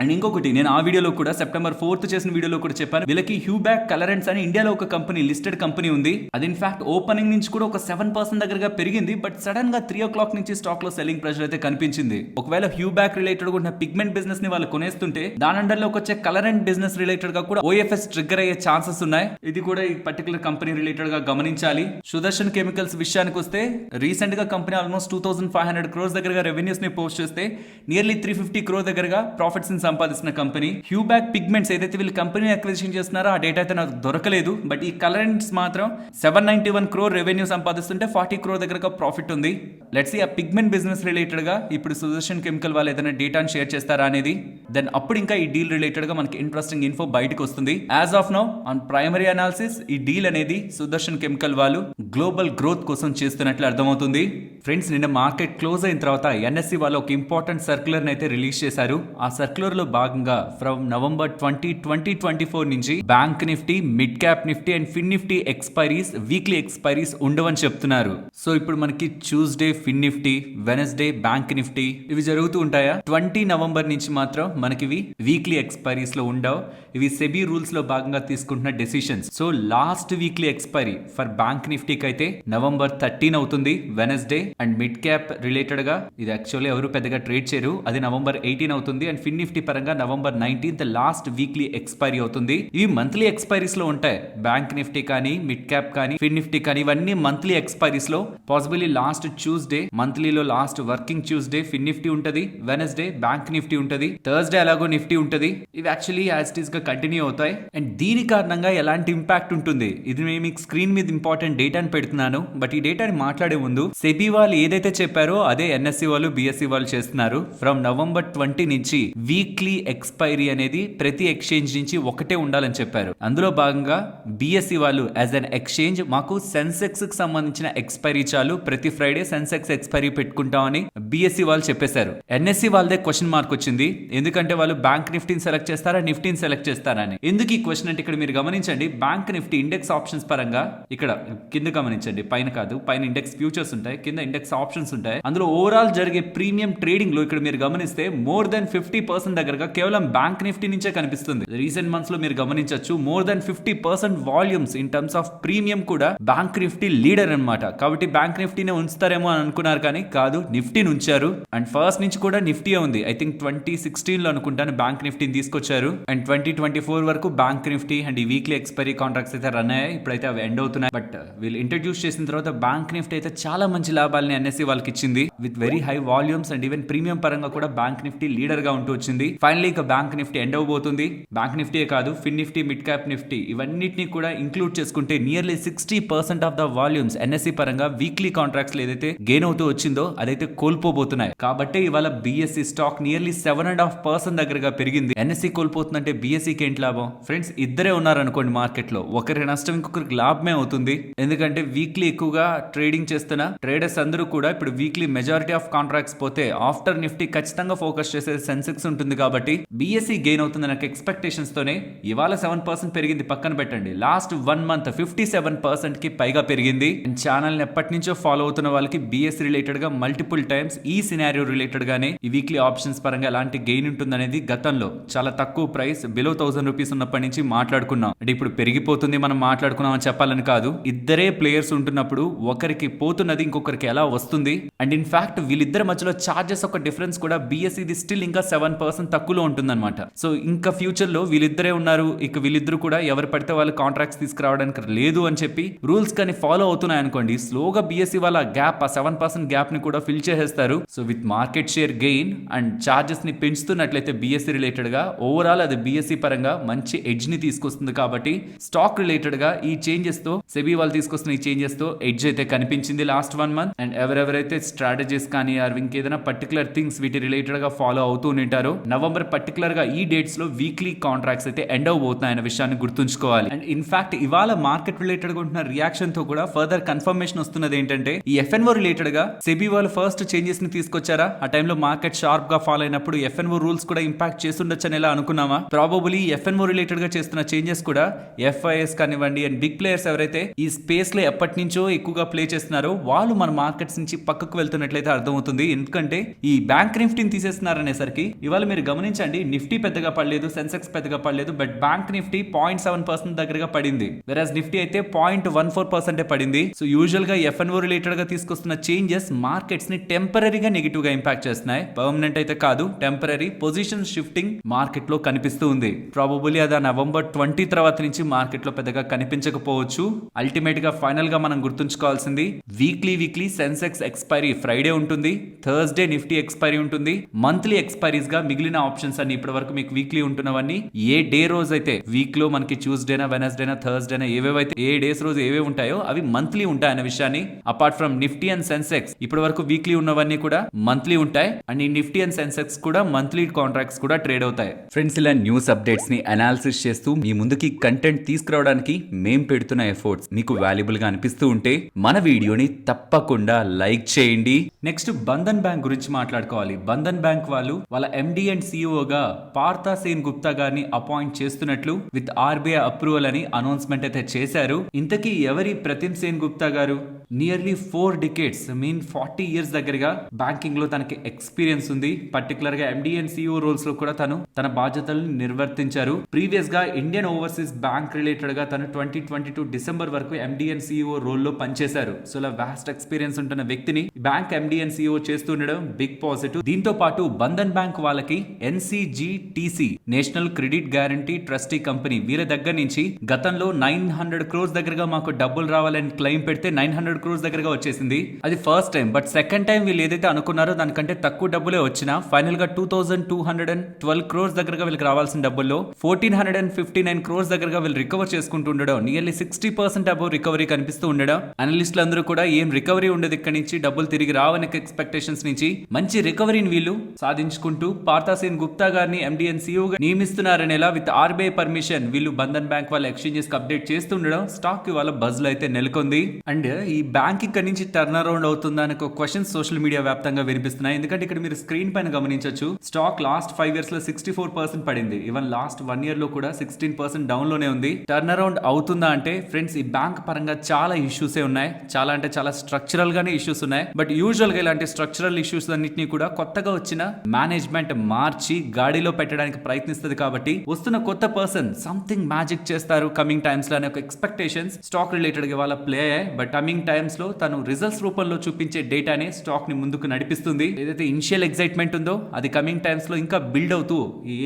అండ్ ఇంకొకటి, నేను ఆ వీడియోలో కూడా సెప్టెంబర్ 4th చేసిన వీడియోలో కూడా చెప్పాను, వీళ్ళకి హ్యూబ్యాక్ కలరెంట్స్ అని ఇండియాలో ఒక కంపెనీ, లిస్టెడ్ కంపెనీ ఉంది. అది ఇన్ఫాక్ట్ ఓపెనింగ్ నుంచి కూడా ఒక 7% దగ్గరగా పెరిగింది. బట్ సడన్ గా 3 o'clock నుంచి స్టాక్ లో సెల్లింగ్ ప్రెషర్ అయితే కనిపించింది. ఒకవేళ హ్యూబ్యాక్ రిలేటెడ్ ఉన్న పిగ్మెంట్ బిజినెస్ ని వాళ్ళు కొనేస్తుంటే దాని అండర్ లో వచ్చే కలరెంట్ బిజినెస్ రిలేటెడ్ గా కూడా OFS ట్రిగ్గర్ అయ్యే ఛాన్సెస్ ఉన్నాయి. ఇది కూడా ఈ పర్టికులర్ కంపెనీ రిలేటెడ్ గా గమనించాలి. సుదర్శన్ కెమికల్స్ విషయానికి వస్తే రీసెంట్ గా కంపెనీ ఆల్మోస్ట్ 2500 crores దగ్గరగా రెవెన్యూస్ ని పోస్ట్ చేస్తే నియర్లీ 350 crore దగ్గరగా ప్రాఫిట్స్ ని సంపాదిస్తున్న కంపెనీ. హ్యూబ్యాక్ పిగ్మెంట్స్ ఏదైతే వీళ్ళు కంపెనీ అక్విజిషన్ చేస్తున్నారో ఆ డేటా అయితే నాకు దొరకలేదు. బట్ ఈ కలరెంట్స్ మాత్రం 791 crore రెవెన్యూ సంపాదిస్తుంటే 40 crore దగ్గరగా ప్రాఫిట్ ఉంది. లెట్స్ సీ ఆ పిగ్మెంట్ బిజినెస్ రిలేటెడ్ గా ఇప్పుడు సుదర్శన్ కెమికల్ వాళ్ళు ఏదైనా డేటాను షేర్ చేస్తారా అనేది. దెన్ అప్పుడు ఇంకా ఈ డీల్ రిలేటెడ్ గా మనకి ఇంట్రెస్టింగ్ ఇన్ఫో బయటకు వస్తుంది. As of now on primary analysis ఈ డీల్ అనేది సుదర్శన్ కెమికల్ వాళ్ళు గ్లోబల్ గ్రోత్ కోసం చేస్తున్నట్లు అర్థమవుతుంది. ఫ్రెండ్స్, నిన్న మార్కెట్ క్లోజ్ అయిన తర్వాత NSE వాళ్ళు ఒక ఇంపార్టెంట్ సర్క్యులర్ అయితే రిలీజ్ చేశారు. ఆ సర్క్యులర్ లో భాగంగా ఫ్రమ్ నవంబర్ 20, 2024 నుంచి bank Nifty, mid cap Nifty and fin Nifty expiries, weekly expiries ఉండవని చెప్తున్నారు. సో ఇప్పుడు మనకి Tuesday fin Nifty, Wednesday bank Nifty ఇవి జరుగుతూ ఉంటాయా? 20 నవంబర్ నుంచి మాత్రం మనకి ఇవి వీక్లీ ఎక్స్పైరీస్ లో ఉండవు. ఇవి సెబీ రూల్స్ లో భాగంగా తీసుకుంటున్న decisions. So last weekly expiry for bank నిఫ్టీకి అయితే నవంబర్ 13 అవుతుంది, Wednesday. And mid cap related గా ఇది యాక్చువల్లీ ఎవరు పెద్దగా ట్రేడ్ చేయరు, అది నవంబర్ 18 అవుతుంది. అండ్ ఫిన్ నిఫ్టీ పరంగా November 19th last weekly expiry అవుతుంది. ఇవి మంత్లీ ఎక్స్పైరీస్ లో ఉంటాయి. బ్యాంక్ నిఫ్టీ కానీ, మిడ్ క్యాప్ కానీ, ఫిన్ నిఫ్టీ కానీ ఇవన్నీ మంత్లీ ఎక్స్పైరీస్ లో పాసిబిలీ లాస్ట్ ట్యూస్డే, మంత్లీలో last working Tuesday fin Nifty ఉంటది, వెనస్డే బ్యాంక్ నిఫ్టీ ఉంటది, థర్స్డే అలాగో నిఫ్టీ ఉంటది. ఇవి యాక్చువల్లీ యాజ్ ఇట్ ఈస్ గా కంటిన్యూ అవుతాయి. అండ్ దీని కారణంగా ఎలాంటి ఇంపాక్ట్ ఉంటుంది, ఇది నేను మీకు స్క్రీన్ మీద ఇంపార్టెంట్ డేటాని పెడుతున్నాను. బట్ ఈ డేటాని మాట్లాడే ముందు సెబీ వాళ్ళు ఏదైతే చెప్పారో అదే ఎన్ఎస్సి వాళ్ళు, బిఎస్సి వాళ్ళు చేస్తున్నారు. ఫ్రమ్ నవంబర్ 20 నుంచి వీక్లీ ఎక్స్పైరీ అనేది ప్రతి ఎక్స్చేంజ్ నుంచి ఒకటే ఉండాలని చెప్పారు. అందులో భాగంగా బిఎస్సి వాళ్ళు యాజ్ అన్ ఎక్స్చేంజ్ మాకు సెన్సెక్స్ కి సంబంధించిన ఎక్స్పైరీ చాలు, ప్రతి ఫ్రైడే సెన్సెక్స్ ఎక్స్పైరీ పెట్టుకుంటామని బిఎస్సి వాళ్ళు చెప్పేశారు. ఎన్ఎస్సి వాళ్ళదే క్వశ్చన్ మార్క్ వచ్చింది. ఎందుకంటే వాళ్ళు బ్యాంక్ నిఫ్టీని సెలెక్ట్ చేస్తారా, నిఫ్టీని సెలెక్ట్ చేస్తారని. ఎందుకు ఈ క్వశ్చన్ అంటే ఇక్కడ మీరు గమనించండి, బ్యాంక్ నిఫ్టీ ఇండెక్స్ ఆప్షన్స్ పరంగా ఇక్కడ కింద గమనించండి, పైన కాదు, పైన ఇండెక్స్ ఫ్యూచర్స్ ఉంటాయి, కింద ఇండెక్స్ ఆప్షన్స్ ఉంటాయి. అందులో ఓవరాల్ జరిగే ప్రీమియం ట్రేడింగ్ లో ఇక్కడ మీరు గమనిస్తే మోర్ దెన్ 50% దగ్గరగా కేవలం బ్యాంక్ నిఫ్టీ నుంచే కనిపిస్తుంది. రీసెంట్ మంత్స్ లో మీరు గమనించవచ్చు more than 50% volumes in terms of premium కూడా బ్యాంక్ నిఫ్టీ లీడర్ అన్నమాట. కాబట్టి బ్యాంక్ నిఫ్టీనే ఉంచుతారేమో అని అనుకున్నారు, కానీ కాదు, నిఫ్టీని ఉంచారు. అండ్ ఫస్ట్ నుంచి కూడా నిఫ్టీ ఉంది. ఐ థింక్ 2016 లో అనుకుంటాను బ్యాంక్ నిఫ్టీని తీసుకొచ్చారు. అండ్ 2024 వరకు బ్యాంక్ నిఫ్టీ అండ్ ఈ వీక్లీ ఎక్స్పైరీ కాంట్రాక్ట్స్ అయితే రన్ అయ్యాయి. ఇప్పుడైతే అవి ఎండ్ అవుతున్నాయి. బట్ వీళ్ళు ఇంట్రడ్యూస్ చేసిన తర్వాత బ్యాంక్ నిఫ్టీ అయితే చాలా మంచి లాభాలని ఎన్ఎస్సి వాళ్ళకి ఇచ్చింది. With very high volumes and even premium పరంగా కూడా బ్యాంక్ నిఫ్టీ లీడర్ గా ఉంటూ వచ్చింది. ఫైనలీ ఇక బ్యాంక్ నిఫ్టీ ఎండ్ అవబోతుంది. బ్యాంక్ నిఫ్టీ కాదు, fin Nifty, mid cap Nifty ఇవన్నిటిని కూడా ఇంక్లూడ్ చేసుకుంటే nearly 60% of the volumes NSE పరంగా వీక్లీ కాంట్రాక్ట్స్ ఏదైతే గెయిన్ అవుతూ వచ్చిందో అదైతే కోల్పోబోతున్నాయి. కాబట్టి ఇవాళ బిఎస్సి స్టాక్ నియర్లీ 7.5% దగ్గరగా పెరిగింది. ఎన్ఎస్సి కోల్పోతుందంటే బిఎస్సికి ఏంటి లాభం? ఫ్రెండ్స్, ఇద్దరే ఉన్నారనుకోండి మార్కెట్ లో, ఒకరి నష్టం ఇంకొకరికి లాభమే అవుతుంది. ఎందుకంటే వీక్లీ ఎక్కువగా ట్రేడింగ్ చేస్తున్న ట్రేడర్స్ అందరూ కూడా ఇప్పుడు వీక్లీ మెజారిటీ ఆఫ్ కాంట్రాక్ట్స్ పోతే ఆఫ్టర్ నిఫ్టీ ఖచ్చితంగా ఫోకస్ చేసే సెన్సెక్స్ ఉంటుంది. కాబట్టి బిఎస్సి గెయిన్ అవుతుంది నాకు ఎక్స్పెక్టేషన్స్ తోనే ఇవాళ 7% పెరిగింది. పక్కన పెట్టండి, లాస్ట్ 1 month 57% కి పైగా పెరిగింది. ఛానల్ ఎప్పటి నుంచో ఫాలో అవుతున్న వాళ్ళకి బిఎస్సి రిలేటెడ్ గా మల్టిపుల్ టైమ్స్ ఈ సినారియో రిలేటెడ్ గానే ఈ వీక్లీ ఆప్షన్స్ పరంగా ఎలాంటి గెయిన్ ఉంటుంది అనేది గతంలో చాలా తక్కువ ప్రైస్ బిలో 1000 రూపీస్ ఉన్నప్పటి నుంచి మాట్లాడుకున్నాం. అంటే ఇప్పుడు పెరిగిపోతుంది మనం మాట్లాడుకున్నాం అని చెప్పాలని కాదు. ఇద్దరే ప్లేయర్స్ ఉంటున్నప్పుడు ఒకరికి పోతున్నది ఇంకొకరికి ఎలా వస్తుంది? అండ్ ఇన్ ఫ్యాక్ట్ వీళ్ళిద్దరి మధ్యలో చార్జెస్ ఒక డిఫరెన్స్ కూడా బిఎస్సి స్టిల్ ఇంకా 7% తక్కువలో ఉంటుందన్నమాట. సో ఇంకా ఫ్యూచర్ లో వీళ్ళిద్దరే ఉన్నారు, ఇక వీళ్ళిద్దరు కూడా ఎవరు పడితే వాళ్ళు కాంట్రాక్ట్స్ తీసుకురావడానికి లేదు అని చెప్పి రూల్స్ కానీ ఫాలో అవుతున్నాయి అనుకోండి, స్లోగా బిఎస్సి వాళ్ళ గ్యాప్, ఆ 7% గ్యాప్ ని కూడా ఫిల్ చేసేస్తారు. So with market share gain and charges ని పెంచుతున్నట్లయితే బిఎస్సి రిలేటెడ్ గా ఓవరాల్ అది బిఎస్సి పరంగా మంచి ఎడ్జ్ ని తీసుకొస్తుంది. కాబట్టి స్టాక్ రిలేటెడ్ గా ఈ చేంజెస్ తో, సెబీ వాళ్ళు తీసుకొస్తున్న ఈ చేంజెస్ తో ఎడ్జ్ అయితే కనిపించింది లాస్ట్ 1 month. అండ్ ఎవరెవరైతే స్ట్రాటజీస్ కానీ ఆర్ ఇంకేదైనా పర్టికులర్ థింగ్స్ వీటి రిలేటెడ్ గా ఫాలో అవుతూ ఉంటారో నవంబర్ పర్టికులర్ గా ఈ డేట్స్ లో వీక్లీ కాంట్రాక్ట్స్ అయితే ఎండ్ అవబోతున్నాయన్న విషయాన్ని గుర్తుంచుకోవాలి. అండ్ ఇన్ఫాక్ట్ ఇవాళ మార్కెట్ రిలేటెడ్ గా ఉంటున్న రియాక్షన్ తో కూడా ఫర్దర్ కన్ఫర్మేషన్ వస్తున్నది ఏంటంటే, ఈ ఎఫ్ఎన్ఓ రిలేటెడ్ గా సెబీ వాళ్ళు ఫస్ట్ చేంజెస్ ని తీసుకొచ్చారా, ఆ టైంలో మార్కెట్ షార్ప్ గా ఫాలో అయినప్పుడు ఎఫ్ఎన్ఓ రూల్స్ కూడా ఇంపాక్ట్ చేస్తుండొచ్చు అని ఎలా అనుకున్నామా? ప్రాబబులీ ఎఫ్ఎన్ఓ రిలేటెడ్ గా చేస్తున్న చేంజెస్ కూడా ఎఫ్ఐఎస్ కానివ్వండి అండ్ బిగ్ ప్లేయర్స్ ఎవరైతే ఈ స్పేస్ లో ఎప్పటి నుంచో ఎక్కువగా ప్లే చేస్తున్నారో వాళ్ళు మన మార్కెట్స్ నుంచి పక్కకు వెళ్తున్నట్లయితే అర్థమవుతుంది. ఎందుకంటే ఈ బ్యాంక్ నిఫ్టీని తీసేస్తున్నారనేసరికి ఇవాళ మీరు గమనించండి, నిఫ్టీ పెద్దగా పడలేదు, సెన్సెక్స్ పెద్దగా పడలేదు, బట్ బ్యాంక్ నిఫ్టీ 0.7% దగ్గరగా పడింది. వెరాజ్ నిఫ్టీ అయితే 0.14% పడింది. సో యూజువల్ గా ఎఫ్ఎన్ఓ రిలేటెడ్ గా తీసుకొస్తున్న చేంజెస్ మార్కెట్స్ ని టెంపరీగా నెగిటివ్ గా ఇంపాక్ట్ చేస్తున్నాయి. పర్మనెంట్ అయితే కాదు, టెంపరీ పొజిషన్ షిఫ్టింగ్ మార్కెట్ లో కనిపిస్తూ ఉంది. ప్రాబబుల్లీ అది నవంబర్ 20 తర్వాత నుంచి మార్కెట్ లో పెద్దగా కనిపించకపోవచ్చు. అల్టిమేట్ గా ఫైనల్ గా మనం గుర్తుంచుకోవాల్సింది, వీక్లీ సెన్సెక్స్ ఎక్స్పైరీ ఫ్రైడే ఉంటుంది, థర్స్డే నిఫ్టీ ఎక్స్పైరీ ఉంటుంది. మంత్లీ ఎక్స్పైరీస్ గా మిగిలిన ఆప్షన్స్ అన్ని ఇప్పటి వరకు మీకు వీక్లీ ఉంటున్నవన్నీ ఏ డే రోజు అయితే వీక్ లో మనకి ట్యూస్డేనా, వెనస్డేనా, థర్స్డేనా ఏవేవైతే ఏ డేస్ రోజు ఏవేవి ఉంటాయో అవి మంత్లీ ఉంటాయన్న విషయాన్ని, apart from Nifty and Sensex ఇప్పటి వరకు వీక్లీ ఉన్నవన్నీ కూడా మంత్లీ ఉంటాయి. అండ్ ఈ నిఫ్టీ అండ్ సెన్సెక్స్ కూడా మంత్లీ కాంట్రాక్ట్స్ కూడా ట్రేడ్ అవుతాయి. ఫ్రెండ్స్, ఇలా న్యూస్ అప్డేట్స్ ని అనాలిసిస్ చేస్తూ మీ ముందుకి కంటెంట్ తీసుకురావడానికి మేం పెడుతున్న ఎఫర్ట్స్ మీకు వాల్యుబుల్ గా అనిపిస్తూ ఉంటే మన వీడియోని తప్పకుండా లైక్ చేయండి. నెక్స్ట్ బంధన్ బ్యాంక్ గురించి మాట్లాడుకోవాలి. బంధన్ బ్యాంక్ వాళ్ళు వాళ్ళ ఎండి అండ్ సిఇఓగా పార్థ సేన్ గుప్తా గారిని అపాయింట్ చేస్తున్నట్లు విత్ ఆర్బీఐ అప్రూవల్ అని అనౌన్స్మెంట్ అయితే చేశారు. ఇంతకీ ఎవరి ప్రతిమ్ సేన్ గుప్తా గారు? నియర్లీ 4 decades మీన్ 40 years దగ్గరగా బ్యాంకింగ్ లో తనకి ఎక్స్పీరియన్స్ ఉంది. పర్టికులర్ గా ఎండి అండ్ సిఇఓ రోల్స్ లో కూడా తను తన బాధ్యతలను నిర్వర్తించారు. ప్రీవియస్ గా ఇండియన్ ఓవర్సీస్ బ్యాంక్ రిలేటెడ్ గా తను 2022 డిసెంబర్ వరకు ఎండి అండ్ సిఇఓ రోల్ లో పనిచేశారు. సో ఇలా వాస్ట్ ఎక్స్పీరియన్స్ ఉంటున్న వ్యక్తిని బ్యాంక్ ఎండి అండ్ సిఇఓ చేస్తుండడం బిగ్ పాజిటివ్. దీంతో పాటు బంధన్ బ్యాంక్ వాళ్ళకి NCGTC national credit guarantee trustee company వీళ్ళ దగ్గర నుంచి గతంలో 900 crores దగ్గరగా మాకు డబ్బులు రావాలని క్లెయిమ్ పెడితే 900 crores దగ్గరగా వచ్చేసింది. అది first time. But second time వీళ్ళు ఏదైతే అనుకున్నారో దానికంటే తక్కువ డబ్బులే వచ్చినా ఫైనల్ గా 2212 crores దగ్గరగా వీళ్ళకి రావాల్సిన డబ్బుల్లో 1459 crores దగ్గరగా వీళ్ళు రికవర్ చేసుకుంటూ ఉండడం, నియర్లీ 60% అబౌవ్ రికవరీ కనిపిస్తూ ఉండడం. అనలిస్టులు అందరూ కూడా ఏం రికవరీ ఉండదు ఇక్కడ నుంచి, డబ్బులు తిరిగి రావని ఎక్స్పెక్టేషన్స్ నుంచి మంచి రికవరీని వీళ్ళు సాధించుకుంటూ పార్థాసేన్ గుప్తా గారిని ఎండి అండ్ సిఇఓ గా నియమిస్తున్నారనేలా విత్ ఆర్బీఐ పర్మిషన్ వీళ్ళు బంధన్ బ్యాంక్ వాళ్ళ ఎక్స్చేంజెస్ కి అప్డేట్ చేస్తుండడం స్టాక్ కి వాళ్ళ బజ్ లో అయితే నెలకొంది. అండ్ ఈ బ్యాంక్ ఇక్కడ నుంచి టర్న్ అరౌండ్ అవుతుందా అనే క్వశ్చన్ సోషల్ మీడియా వ్యాప్తంగా వినిపిస్తున్నాయి. ఎందుకంటే ఇక్కడ మీరు స్క్రీన్ పైన గమనించొచ్చు, స్టాక్ లాస్ట్ 5 years లో 64% పడింది. ఈవెన్ లాస్ట్ 1 year లో కూడా 16% డౌన్ లోనే ఉంది. టర్న్ అరౌండ్ అవుతుందా అంటే ఫ్రెండ్స్ ఈ బ్యాంక్ పరంగా చాలా ఇష్యూస్ ఉన్నాయి. చాలా అంటే చాలా స్ట్రక్చరల్ గానే ఇష్యూస్ ఉన్నాయి. బట్ యూజువల్ గా ఇలాంటి స్ట్రక్చరల్ ఇష్యూస్ అన్నింటినీ కూడా కొత్తగా వచ్చిన మేనేజ్మెంట్ మార్చి గాడిలో పెట్టడానికి ప్రయత్నిస్తుంది. కాబట్టి వస్తున్న కొత్త పర్సన్ సంథింగ్ మ్యాజిక్ చేస్తారు కమింగ్ టైమ్స్ లో అనే ఒక ఎక్స్పెక్టేషన్స్ స్టాక్ రిలేటెడ్ గా వాళ్ళ ప్లే అయ్యాయి. బట్ కమింగ్ టైమ్స్ లో తను రిజల్ట్స్ రూపంలో చూపించే డేటానే స్టాక్ ని ముందుకు నడిపిస్తుంది. ఏదైతే ఇనిషియల్ ఎక్సైట్మెంట్ ఉందో అది కమింగ్ టైమ్స్ లో ఇంకా బిల్డ్ అవుతూ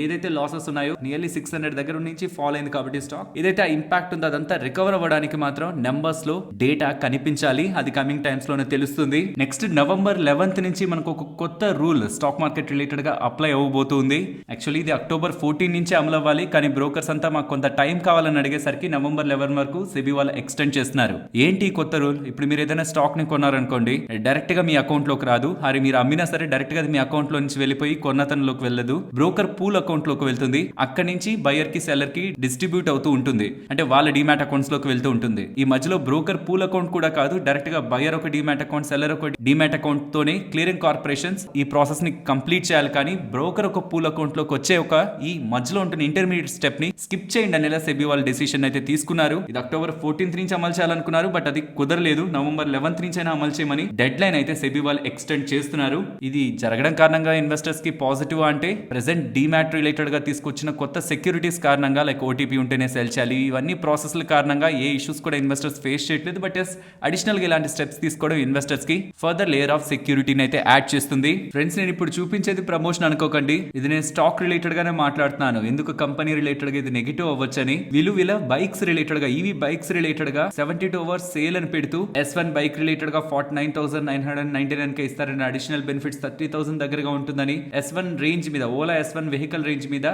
ఏదైతే లాసెస్ ఉన్నాయో నియర్లీ 600 దగ్గర నుంచి ఫాల్ అయింది. కాబట్టి స్టాక్ ఏదైతే ఇంపాక్ట్ ఉందో అదంతా రికవర్ అవ్వడానికి మాత్రం నెంబర్స్ లో డేటా కనిపించాలి. అది కమింగ్ టైమ్స్ లోనే తెలుస్తుంది. నెక్స్ట్ నవంబర్ 11th నుంచి మనకు ఒక కొత్త రూల్ స్టాక్ మార్కెట్ రిలేటెడ్ గా అప్లై అవ్వబోతుంది. యాక్చువల్లీ ఇది October 14 నుంచి అమలు అవ్వాలి. కానీ బ్రోకర్స్ అంతా మాకు కొంత టైం కావాలని అడిగేసరికి నవంబర్ 11 వరకు సెబీ వాళ్ళు ఎక్స్టెండ్ చేస్తున్నారు. ఏంటి కొత్త రూల్? ఇప్పుడు మీరు ఏదైనా స్టాక్ ని కొన్నారనుకోండి, డైరెక్ట్ గా మీ అకౌంట్ లోకి రాదు. అది మీరు అమ్మినా సరే డైరెక్ట్ గా మీ అకౌంట్ లో నుంచి వెళ్ళిపోయి కొన్నతనంలోకి వెళ్ళదు. బ్రోకర్ పూల్ అకౌంట్ లోకి వెళ్తుంది. అక్కడి నుంచి బయర్ కి సెల్లర్ కి డిస్ట్రిబ్యూట్ అవుతూ ఉంటుంది. అంటే వాళ్ళ డిమాట్ అకౌంట్స్ లోకి వెళ్తూ ఉంటుంది. ఈ మధ్యలో బ్రోకర్ పూల్ అకౌంట్ కూడా కాదు, డైరెక్ట్ గా బయర్ ఒక డిమాట్ అకౌంట్, సెల్లర్ ఒక డిమాట్ అకౌంట్ తోనే క్లియరింగ్ కార్పొరేషన్స్ ఈ ప్రాసెస్ ని కంప్లీట్ చేయాలి. కానీ బ్రోకర్ ఒక పూల్ అకౌంట్ లోకి వచ్చే ఒక ఈ మధ్యలో ఉంటున్న ఇంటర్మీడియట్ స్టెప్ ని స్కిప్ చేయండి అనేలా సెబీ వాళ్ళు డెసిషన్ అయితే తీసుకున్నారు. ఇది October 14th నుంచి అమలు చేయాలనుకున్నారు. బట్ అది కుదరలేదు. నవంబర్ 11th నుంచి అయినా అమలు చేయమని డెడ్ లైన్ అయితే సెబీ వాళ్ళు ఎక్స్టెండ్ చేస్తున్నారు. ఇది జరగడం కారణంగా ఇన్వెస్టర్స్ కి పాజిటివ్ అంటే ప్రెసెంట్ డిమాట్ రిలేటెడ్ గా తీసుకొచ్చిన కొత్త సెక్యూరిటీస్ కారణంగా లైక్ ఓటీపీ ఉంటేనే సెల్ చేయాలి, ఇవన్నీ ప్రాసెస్ల కారణంగా ఏ ఇష్యూస్ కూడా ఇన్వెస్టర్స్ ఫేస్ చేయట్లేదు. బట్ ఎస్ అడిషనల్ గా ఇలాంటి స్టెప్స్ తీసుకోవడం ఇన్వెస్టర్స్ కి ఫర్దర్ లేయర్ ఆఫ్ సెక్యూరిటీని అయితే యాడ్ చేస్తుంది. ఫ్రెండ్స్ నేను ఇప్పుడు చూపించేది ప్రమోషన్ అనుకోకండి, ఇది నేను స్టాక్ రిలేటెడ్ గానే మాట్లాడుతున్నాను. ఎందుకు కంపెనీ రిలేటెడ్ గా ఇది నెగిటివ్ అవ్వచ్చని. వీళ్ళ బైక్స్ రిలేటెడ్ గా ఈవీ బైక్స్ రిలేటెడ్ గా 72 hours సేల్ అని పెడుతూ S1 బైక్ రిలేటెడ్ గా 49,999 కి ఇస్తారని, అడిషనల్ బెనిఫిట్స్ 30,000 దగ్గరగా ఉంటుందని, S1 రేంజ్ మీద ఓలా S1 వెహికల్ రేంజ్ మీద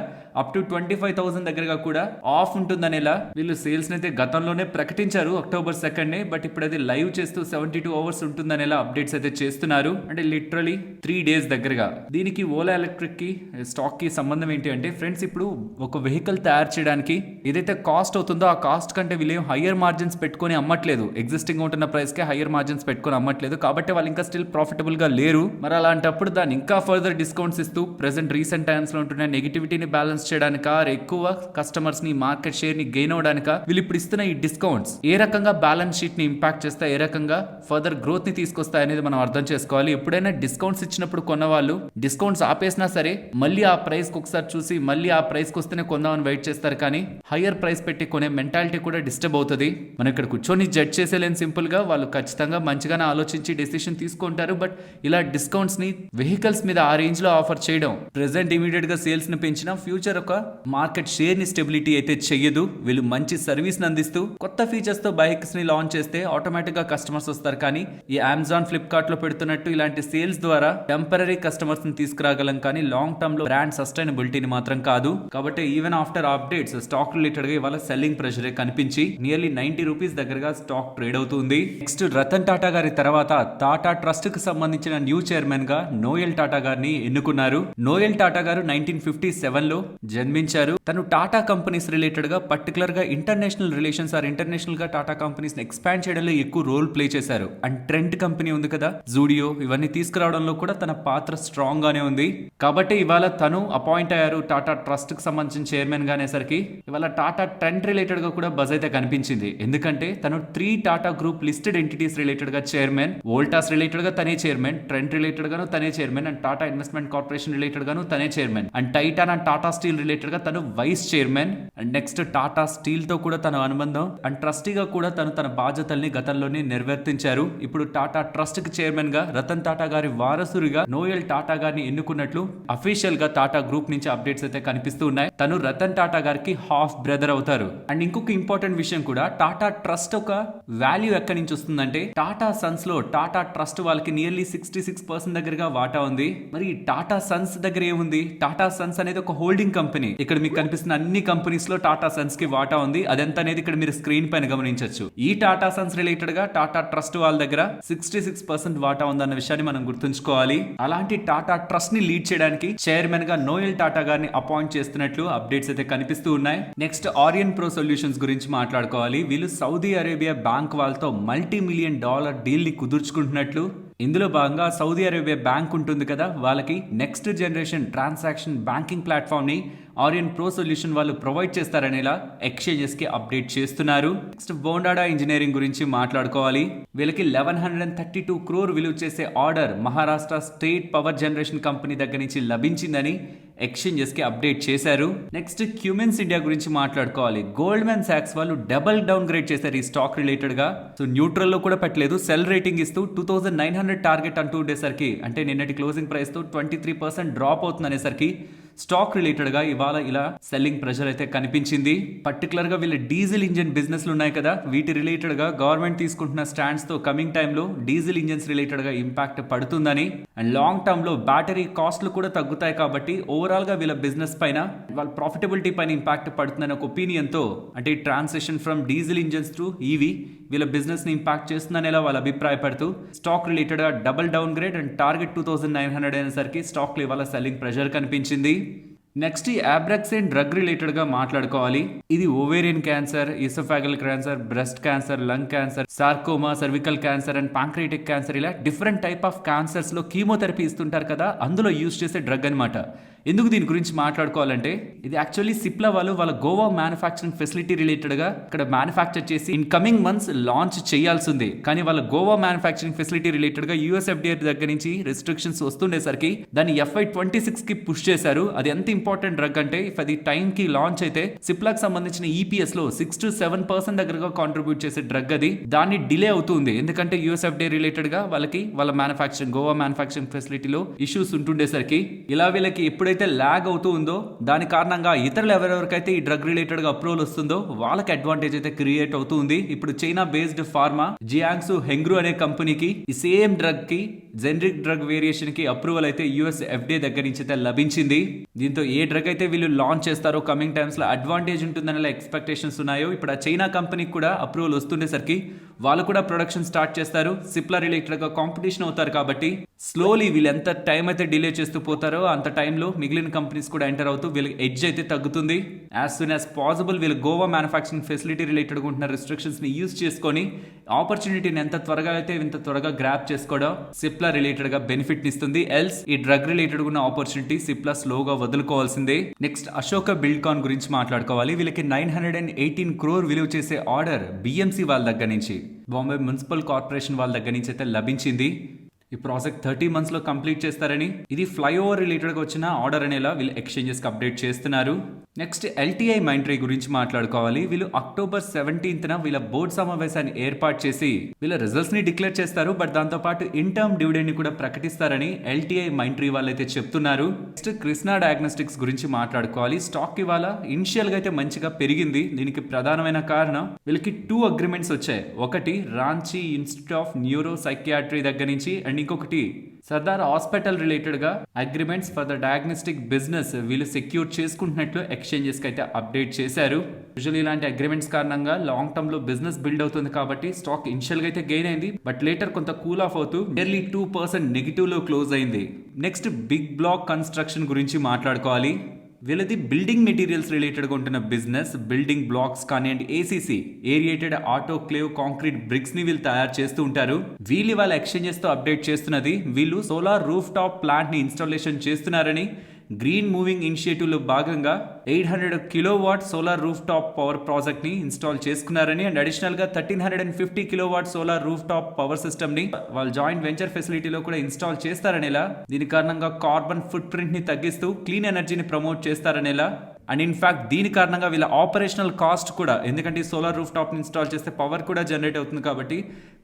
అప్ టు 25,000 దగ్గరగా కూడా ఆఫ్ ఉంటుందనేలా వీళ్ళు సేల్స్ అయితే గతంలోనే ప్రకటించారు October 2nd. బట్ ఇప్పుడు అది లైవ్ చేస్తూ 72 hours ఉంటుందనేలా అప్డేట్స్ అయితే చేస్తున్నారు. అంటే లిటరలీ 3 days దగ్గరగా. దీనికి ఓలా ఎలక్ట్రిక్ కి స్టాక్ కి సంబంధం ఏంటి అంటే ఫ్రెండ్స్, ఇప్పుడు ఒక వెహికల్ తయారు చేయడానికి ఏదైతే కాస్ట్ అవుతుందో ఆ కాస్ట్ కంటే వీళ్ళు హయ్యర్ మార్జిన్స్ పెట్టుకొని అమ్మట్లేదు. ఎగ్జిస్టింగ్ ఉంటున్న ప్రైస్ కే హయ్యర్ మార్జిన్స్ పెట్టుకొని అమ్మట్లేదు. కాబట్టి వాళ్ళు ఇంకా స్టిల్ ప్రాఫిటబుల్ గా లేరు. మరి అలాంటప్పుడు దాన్ని ఇంకా ఫర్దర్ డిస్కౌంట్స్ ఇస్తూ ప్రెసెంట్ రీసెంట్ టైమ్స్ లో ఉంటున్న నెగిటివిటీని బ్యాలెన్స్ చేయడానిక, ఎక్కువ కస్టమర్స్ ని మార్కెట్ షేర్ ని గెయిన్ అవడానిక వీళ్ళు ఇప్పుడు ఇస్తున్న ఈ డిస్కౌంట్స్ ఏ రకంగా బ్యాలెన్స్ షీట్ ని ఇంపాక్ట్ చేస్తాయి, ఏ రకంగా ఫర్దర్ గ్రోత్ ని తీసుకొస్తాయి అనేది మనం అర్థం చేసుకోవాలి. ఎప్పుడైనా డిస్కౌంట్స్ ఇచ్చినప్పుడు కొన్న వాళ్ళు డిస్కౌంట్స్ ఆపేసినా సరే మళ్ళీ ఆ ప్రైస్ కి ఒకసారి చూసి మళ్ళీ ఆ ప్రైస్ కి వస్తేనే కొందామని వెయిట్ చేస్తారు. కానీ హయ్యర్ ప్రైస్ పెట్టి కొనే మెంటాలిటీ కూడా డిస్టర్బ్ అవుతుంది. మనం ఇక్కడ కూర్చొని జడ్జ్ చేసేలేని సింపుల్ గా వాళ్ళు ఖచ్చితంగా మంచిగానే ఆలోచించి డెసిషన్ తీసుకుంటారు. బట్ ఇలా డిస్కౌంట్స్ ని వెహికల్స్ మీద ఆ రేంజ్ లో ఆఫర్ చేయడం ప్రెసెంట్ ఇమీడియట్ గా సేల్స్ ని పెంచిన ఫ్యూచర్ ఒక మార్కెట్ షేర్ ని స్టెబిలిటీ అయితే చెయ్యదు. వీళ్ళు మంచి సర్వీస్ ని అందిస్తూ కొత్త ఫీచర్స్ తో బైక్స్ ని లాంచ్ చేస్తే ఆటోమేటిక్ గా కస్టమర్స్ వస్తారు. కానీ ఈ అమెజాన్, ఫ్లిప్కార్ట్ లో పెడుతున్నట్టు ఇలాంటి సేల్స్ ద్వారా టెంపరీ కస్టమర్స్ ని తీసుకురాగలం. కానీ లాంగ్ టర్మ్ లో బ్రాండ్ సస్టైనబిలిటీని మాత్రం కాదు. కాబట్టి even after updates stock related గా ఇవాళ సెల్లింగ్ ప్రెషర్ కనిపించి నియర్లీ 90 rupees దగ్గరగా స్టాక్ ట్రేడ్ అవుతుంది. నెక్స్ట్ రతన్ టాటా గారి తర్వాత టాటా ట్రస్ట్ కు సంబంధించిన న్యూ చైర్మన్ గా నోయల్ టాటా గారిని ఎన్నుకున్నారు. నోయల్ టాటా గారు 1957 లో జన్మించారు. తను టాటా కంపెనీస్ రిలేటెడ్ గా పర్టికులర్ గా ఇంటర్నేషనల్ రిలేషన్స్ ఆర్ ఇంటర్నేషనల్ గా టాటా కంపెనీస్ ఎక్స్పాండ్ చేయడంలో ఎక్కువ రోల్ ప్లే చేశారు. అండ్ ట్రెండ్ కంపెనీ ఉంది కదా, జూడియో, ఇవన్నీ తీసుకురావడంలో కూడా తన పాత్ర స్ట్రాంగ్ గానే ఉంది. కాబట్టి ఇవాళ తను అపాయింట్ అయ్యారు టాటా ట్రస్ట్ కు సంబంధించిన చైర్మన్ గా అనేసరికి ఇవాళ టాటా ట్రెండ్ రిలేటెడ్ గా కూడా బజ్ అయితే కనిపించింది. ఎందుకంటే తను 3 Tata group listed entities related గా చైర్మన్, వోల్టాస్ రిలేటెడ్ గా తనే చైర్మన్, ట్రెంట్ రిలేటెడ్ గాను తనే chairman, and Tata investment corporation related గాను తనే chairman, and Titan and Tata steel related గా తను vice chairman, and next Tata steel తో కూడా తన అనుబంధం, అండ్ ట్రస్టీగా కూడా తన బాధ్యతల్ని గతంలోనే నిర్వర్తించారు. ఇప్పుడు టాటా ట్రస్ట్ కి చైర్మన్ గా రతన్ టాటా గారి వారసుడిగా నోయల్ టాటా గారిని ఎన్నుకున్నట్లు అఫీషియల్ గా టాటా గ్రూప్ నుంచి అప్డేట్స్ అయితే కనిపిస్తూ ఉన్నాయి. తను రతన్ టాటా గారికి హాఫ్ బ్రదర్ అవుతారు. అండ్ ఇంకొక ఇంపార్టెంట్ విషయం కూడా, టాటా ట్రస్ట్ ఒక వాల్యూ ఎక్కడి నుంచి వస్తుందంటే టాటా సన్స్ లో టాటా ట్రస్ట్ వాళ్ళకి నియర్లీ 66% దగ్గరగా వాటా ఉంది. మరి టాటా సన్స్ దగ్గర ఏముంది? టాటా సన్స్ అనేది ఒక హోల్డింగ్ కంపెనీ. ఇక్కడ మీకు కనిపిస్తున్న అన్ని కంపెనీస్ లో టాటా సన్స్ కి వాటా ఉంది. అదెంత అనేది ఇక్కడ మీరు స్క్రీన్ పైన గమనించవచ్చు. ఈ టాటా సన్స్ రిలేటెడ్ గా టాటా ట్రస్ట్ వాళ్ళ దగ్గర 66% వాటా ఉందన్న విషయాన్ని మనం గుర్తుంచుకోవాలి. అలాంటి టాటా ట్రస్ట్ ని లీడ్ చేయడానికి చైర్మన్ గా నోయల్ టాటా గారిని అపాయింట్ చేస్తున్నట్లు అప్డేట్స్ అయితే కనిపిస్తూ ఉన్నాయి. నెక్స్ట్ ఆరియన్ ప్రో సొల్యూషన్స్ గురించి మాట్లాడుకోవాలి. వీళ్ళు సౌదీ అరేబియా బ్యాంక్ వాళ్ళతో $multi-million డీల్ ని కుదుర్చుకుంటున్నట్లు. ఇందులో భాగంగా సౌదీ అరేబియా బ్యాంక్ ఉంటుంది కదా, వాళ్ళకి next generation transaction banking platform ని ఆరియన్ ప్రో సొల్యూషన్ వాళ్ళు ప్రొవైడ్ చేస్తారనేలా ఎక్స్చేంజెస్ కి అప్డేట్ చేస్తున్నారు. నెక్స్ట్ బోండాడా ఇంజనీరింగ్ గురించి మాట్లాడుకోవాలి. వీళ్ళకి 1132 crore విలువ చేసే order Maharashtra state power generation company దగ్గర నుంచి లభించిందని ఎక్స్చేంజెస్ కి అప్డేట్ చేశారు. నెక్స్ట్ క్యూమెన్స్ ఇండియా గురించి మాట్లాడుకోవాలి. గోల్డ్మెన్ సాక్స్ వాళ్ళు డబుల్ డౌన్ గ్రేడ్ చేశారు ఈ స్టాక్ రిలేటెడ్ గా. సో న్యూట్రల్ లో కూడా పెట్టలేదు, సెల్ రేటింగ్ ఇస్తూ 2900 టార్గెట్ అంటూ ఉండేసరికి, అంటే నిన్నటి క్లోజింగ్ ప్రైస్ తో 23% డ్రాప్ అవుతుంది అనేసరికి స్టాక్ రిలేటెడ్ గా ఇవాళ ఇలా సెల్లింగ్ ప్రెషర్ అయితే కనిపించింది. పర్టికులర్ గా వీళ్ళ డీజిల్ ఇంజిన్ బిజినెస్లు ఉన్నాయి కదా, వీటి రిలేటెడ్ గా గవర్నమెంట్ తీసుకుంటున్న స్టాండ్స్ తో కమింగ్ టైమ్ లో డీజిల్ ఇంజిన్స్ రిలేటెడ్ గా ఇంపాక్ట్ పడుతుందని, అండ్ లాంగ్ టర్మ్ లో బ్యాటరీ కాస్ట్లు కూడా తగ్గుతాయి కాబట్టి ఓవరాల్ గా వీళ్ళ బిజినెస్ పైన వాళ్ళ ప్రాఫిటబిలిటీ పైన ఇంపాక్ట్ పడుతుందని ఒక ఒపీనియన్ తో, అంటే transition from diesel engines to EV వీళ్ళ బిజినెస్ ని ఇంపాక్ట్ చేస్తుందనేలా వాళ్ళ అభిప్రాయపడుతూ స్టాక్ రిలేటెడ్ గా double downgrade and target 2900 అయినసరికి స్టాక్ లో ఇవాళ సెల్లింగ్ ప్రెషర్ కనిపించింది. నెక్స్ట్ ఈ అబ్రాక్సిన్ డ్రగ్ రిలేటెడ్ గా మాట్లాడుకోవాలి. ఇది ovarian cancer, oesophageal cancer, breast cancer, lung cancer, sarcoma, cervical cancer and pancreatic cancer, ఇలా డిఫరెంట్ టైప్ ఆఫ్ క్యాన్సర్స్ లో కీమోథెరపీ ఇస్తుంటారు కదా, అందులో యూజ్ చేసే డ్రగ్ అనమాట. ఎందుకు దీని గురించి మాట్లాడుకోవాలంటే, ఇది యాక్చువల్లీ సిప్లా వాళ్ళ గోవా మ్యానుఫ్యాక్చరింగ్ ఫెసిలిటీ రిలేటెడ్ గా ఇక్కడ మ్యానుఫ్యాక్చర్ చేసి ఇన్ కమింగ్ మంత్స్ లాంచ్ చేయాల్సింది. కానీ వాళ్ళ గోవా మ్యానుఫ్యాక్చరింగ్ ఫెసిలిటీ రిలేటెడ్ గా USFDA దగ్గర నుంచి రెస్ట్రిక్షన్స్ వస్తుండేసరికి దాన్ని FY26 కి పుష్ చేశారు. అది ఎంత ఇంపార్టెంట్ డ్రగ్ అంటే, ఇఫ్ అది టైం కి లాంచ్ అయితే సిప్లాకి సంబంధించిన EPS లో 6 to 7% దగ్గరగా కాంట్రిబ్యూట్ చేసే డ్రగ్ అది. దాన్ని డిలే అవుతుంది ఎందుకంటే USFDA రిలేటెడ్ గా వాళ్ళ మ్యానుఫ్యాక్చరింగ్ గోవా మ్యానుఫ్యాక్చరింగ్ ఫెసిలిటీలో ఇష్యూస్ ఉంటుండేసరికి ఇలా వీళ్ళకి ఎప్పుడైతే లాగ్ అవుతూ ఉందో దాని కారణంగా ఇతరులు ఎవరెవరికైతే ఈ డ్రగ్ రిలేటెడ్ గా అప్రూవల్ వస్తుందో వాళ్ళకి అడ్వాంటేజ్ అయితే క్రియేట్ అవుతుంది. ఇప్పుడు చైనా బేస్డ్ ఫార్మా జియాంగ్సు హెంగ్రూ అనే కంపెనీకి ఈ సేమ్ డ్రగ్ కి జెనరిక్ డ్రగ్ వేరియేషన్ కి అప్రూవల్ అయితే USFDA దగ్గర నుంచి అయితే లభించింది. దీంతో ఏ డ్రగ్ అయితే వీళ్ళు లాంచ్ చేస్తారో కమింగ్ టైమ్స్ లో అడ్వాంటేజ్ ఉంటుందనే ఎక్స్పెక్టేషన్స్ ఉన్నాయో, ఇప్పుడు ఆ చైనా కంపెనీకి కూడా అప్రూవల్ వస్తుండేసరికి వాళ్ళు కూడా ప్రొడక్షన్ స్టార్ట్ చేస్తారు. సిప్లా రిలేటెడ్ గా కాంపిటీషన్ అవుతారు కాబట్టి స్లోలీ వీళ్ళు ఎంత టైం అయితే డిలే చేస్తూ పోతారో అంత టైంలో మిగిలిన కంపెనీస్ కూడా ఎంటర్ అవుతూ వీళ్ళకి ఎడ్జ్ అయితే తగ్గుతుంది. యాజ్ సూన్ యాజ్ పాసిబుల్ వీళ్ళు గోవా మ్యానుఫ్యాక్చరింగ్ ఫెసిలిటీ రిలేటెడ్ ఉంటున్న రిస్ట్రిక్షన్స్ ని యూజ్ చేసుకొని ఆపర్చునిటీని ఎంత త్వరగా అయితే ఇంత త్వరగా గ్రాప్ చేసుకోవడం సిప్లా రిలేటెడ్ గా బెనిఫిట్ ఇస్తుంది. ఎల్స్ ఈ డ్రగ్ రిలేటెడ్ ఉన్న ఆపర్చునిటీ సిప్లా స్లోగా వదులుకోవాల్సిందే. నెక్స్ట్ అశోక బిల్డ్కాన్ గురించి మాట్లాడుకోవాలి. వీళ్ళకి 918 crore విలువ చేసే ఆర్డర్ BMC వాళ్ళ దగ్గర నుంచి, బాంబే మున్సిపల్ కార్పొరేషన్ వాళ్ళ దగ్గర నుంచి అయితే లభించింది. ఈ ప్రాజెక్ట్ 30 months లో కంప్లీట్ చేస్తారని, ఇది ఫ్లైఓవర్ రిలేటెడ్ గా వచ్చిన ఆర్డర్ అనేలా వీళ్ళు ఎక్స్చేంజెస్ కి అప్డేట్ చేస్తున్నారు. నెక్స్ట్ LTI మైంట్రీ గురించి మాట్లాడుకోవాలి. వీళ్ళు October 17th వీళ్ళ బోర్డు సమావేశాన్ని ఏర్పాటు చేసి వీళ్ళ రిజల్ట్స్ ని డిక్లేర్ చేస్తారు. బట్ దాంతో పాటు ఇంటర్మ్ డివిడెండ్ ని కూడా ప్రకటిస్తారని LTI మైంట్రీ వాళ్ళైతే చెప్తున్నారు. నెక్స్ట్ కృష్ణా డయాగ్నోస్టిక్స్ గురించి మాట్లాడుకోవాలి. స్టాక్ ఇవాళ ఇనిషియల్ గా అయితే మంచిగా పెరిగింది. దీనికి ప్రధానమైన కారణం వీళ్ళకి 2 అగ్రిమెంట్స్ వచ్చాయి. ఒకటి Ranchi institute of neuro psychiatry దగ్గర నుంచి, అండ్ ఇంకొకటి సర్దార్ హాస్పిటల్ రిలేటెడ్ గా agreements for the diagnostic business వీళ్ళు సెక్యూర్ చేసుకుంటున్నట్లు ఎక్స్చేంజెస్ కి అయితే అప్డేట్ చేశారు. యూజువల్లీ ఇలాంటి అగ్రిమెంట్స్ కారణంగా లాంగ్ టర్మ్ లో బిజినెస్ బిల్డ్ అవుతుంది కాబట్టి స్టాక్ ఇనిషియల్ గా అయితే గెయిన్ అయింది. బట్ లేటర్ కొంత కూల్ ఆఫ్ అవుతూ నియర్లీ 2% నెగిటివ్ లో క్లోజ్ అయింది. నెక్స్ట్ బిగ్ బ్లాక్ కన్స్ట్రక్షన్ గురించి మాట్లాడుకోవాలి. వీళ్ళది బిల్డింగ్ మెటీరియల్స్ రిలేటెడ్గా ఉంటున్న బిజినెస్. బిల్డింగ్ బ్లాక్స్ కానివ్వండి, ACC aerated autoclave concrete bricks ని వీళ్ళు తయారు చేస్తూ ఉంటారు. వీళ్ళు వాళ్ళ ఎక్స్చేంజెస్ తో అప్డేట్ చేస్తున్నది వీళ్ళు సోలార్ రూఫ్ టాప్ ప్లాంట్ ని ఇన్స్టాలేషన్ చేస్తున్నారని, గ్రీన్ మూవింగ్ ఇనిషియేటివ్ లో భాగంగా 800 kilowatt solar roof top power project ని ఇన్స్టాల్ చేసుకున్నారని అండ్ అడిషనల్ గా 1350 kilowatt solar roof top power system ని వాళ్ళ జాయింట్ వెంచర్ ఫెసిలిటీలో కూడా ఇన్స్టాల్ చేస్తారనేలా, దీని కారణంగా కార్బన్ ఫుట్ ప్రింట్ ని తగ్గిస్తూ క్లీన్ ఎనర్జీని ప్రమోట్ చేస్తారనేలా అండ్ ఇన్ఫాక్ట్ దీని కారణంగా వీళ్ళ ఆపరేషనల్ కాస్ట్ కూడా, ఎందుకంటే సోలార్ రూఫ్ టాప్ ఇన్స్టాల్ చేస్తే పవర్ కూడా జనరేట్ అవుతుంది కాబట్టి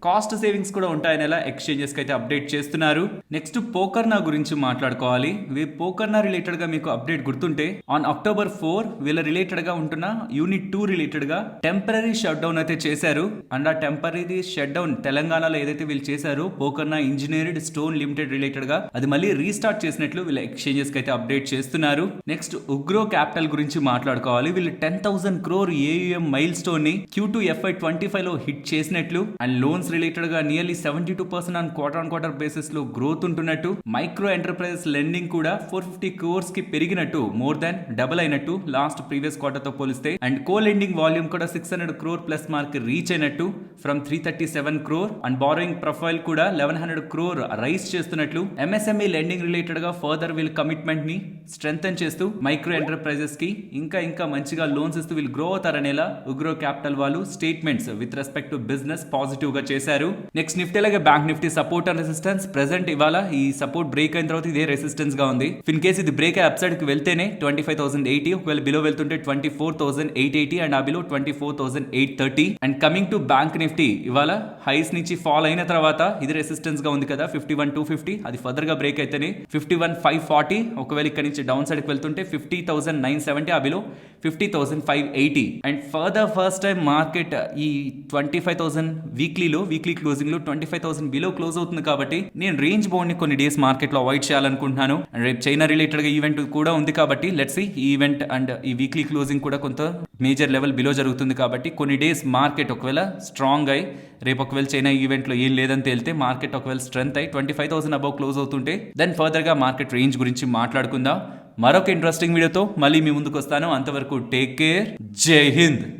కాస్ట్ సేవింగ్స్ కూడా ఉంటాయనేలా ఎక్స్చేంజెస్ కి అయితే అప్డేట్ చేస్తున్నారు. నెక్స్ట్ పోకర్నా గురించి మాట్లాడుకోవాలి. పోకర్నా రిలేటెడ్ గా మీకు అప్డేట్ గుర్తుంటే ఆన్ October 4 వీళ్ళ రిలేటెడ్ గా ఉంటున్న యూనిట్ 2 రిలేటెడ్ గా టెంపరీ షట్ డౌన్ అయితే చేశారు. అండ్ ఆ టెంపరీ షట్ డౌన్ తెలంగాణలో ఏదైతే వీళ్ళు చేశారో Pokarna engineered stone limited related గా అది మళ్ళీ రీస్టార్ట్ చేసినట్లు వీళ్ళ ఎక్స్చేంజెస్ కి అయితే అప్డేట్ చేస్తున్నారు. నెక్స్ట్ ఉగ్రో క్యాపిటల్ గురించి మాట్లాడుకోవాలి. వీళ్ళు 10,000 crore AUM మైల్ స్టోన్ ని Q2 FY25 లో హిట్ చేసినట్లు అండ్ లోన్స్ రిలేటెడ్ గా నియర్లీ 72% ఆన్ క్వార్టర్ బేసిస్ లో గ్రోత్ ఉంటున్నట్టు, మైక్రో ఎంటర్ప్రైజెస్ లెండింగ్ కూడా 450 crores కి పెరిగినట్టు, మోర్ దాన్ డబుల్ అయినట్టు లాస్ట్ ప్రీవియస్ క్వార్టర్ తో పోలిస్తే, అండ్ కో లెండింగ్ వాల్యూమ్ కూడా 600 crore ప్లస్ మార్క్ రీచ్ అయినట్టు from 337 crore and borrowing profile కూడా 1100 crore రైజ్ చేస్తున్నట్లు, MSME లెండింగ్ రిలేటెడ్ గా ఫర్దర్ వీళ్ళ కమిట్మెంట్ ని స్ట్రెంథెన్ చేస్తూ మైక్రో ఎంటర్ప్రైజెస్ కి ఇంకా మంచిగా లోన్స్ ఇస్తూ వీళ్ళు గ్రో అవుతారనేలా ఉగ్రో క్యాపిటల్ వాళ్ళు statements with respect to business positive గా చేశారు. నెక్స్ట్ నిఫ్టీ అలాగే bank Nifty support and resistance present ఇవాళ ఈ సపోర్ట్ బ్రేక్ అయిన తర్వాత ఇదే రెసిస్టెన్స్ గా ఉంది. ఇన్ కేస్ ఇది బ్రేక్ అప్ సైడ్ కి వెళ్తేనే 25,080, ఒకవేళ బిలో వెళ్తుంటే 24,880 అండ్ ఆ below 24,830. And coming to bank Nifty ఇవాళ హైస్ నుంచి ఫాల్ అయిన తర్వాత ఇది రెసిస్టెన్స్ గా ఉంది కదా 51,250, అది ఫర్దర్ గా బ్రేక్ అయితేనే 51,540, ఒకవేళ ఇక్కడ నుంచి డౌన్ సైడ్ కి వెళ్తుంటే 50,970, ఆ below 50,580. And further first time market ఈ 25,000 వీక్లీ క్లోజింగ్ లో 25,000 బిలో క్లోజ్ అవుతుంది కాబట్టి నేను రేంజ్ బౌండ్ ని కొన్ని డేస్ మార్కెట్ లో అవాయిడ్ చేయాలనుకుంటున్నాను. అండ్ రేపు చైనా రిలేటెడ్ గా ఈవెంట్ కూడా ఉంది కాబట్టి లెట్స్ సీ ఈ ఈవెంట్ అండ్ ఈ వీక్లీ క్లోజింగ్ కూడా కొంత మేజర్ లెవెల్ బిలో జరుగుతుంది కాబట్టి కొన్ని డేస్ మార్కెట్ ఒకవేళ స్ట్రాంగ్ అయి రేపు ఒకవేళ చైనా ఈవెంట్ లో ఏం లేదని తేలితే మార్కెట్ ఒకవేళ స్ట్రెంత్ అయి 25,000 అబౌవ్ క్లోజ్ అవుతుంటే దెన్ ఫర్దర్ గా మార్కెట్ రేంజ్ గురించి మాట్లాడుకుందాం. మరొక ఇంట్రెస్టింగ్ వీడియోతో మళ్ళీ మీ ముందుకు వస్తాను. అంతవరకు టేక్ కేర్, జై హింద్.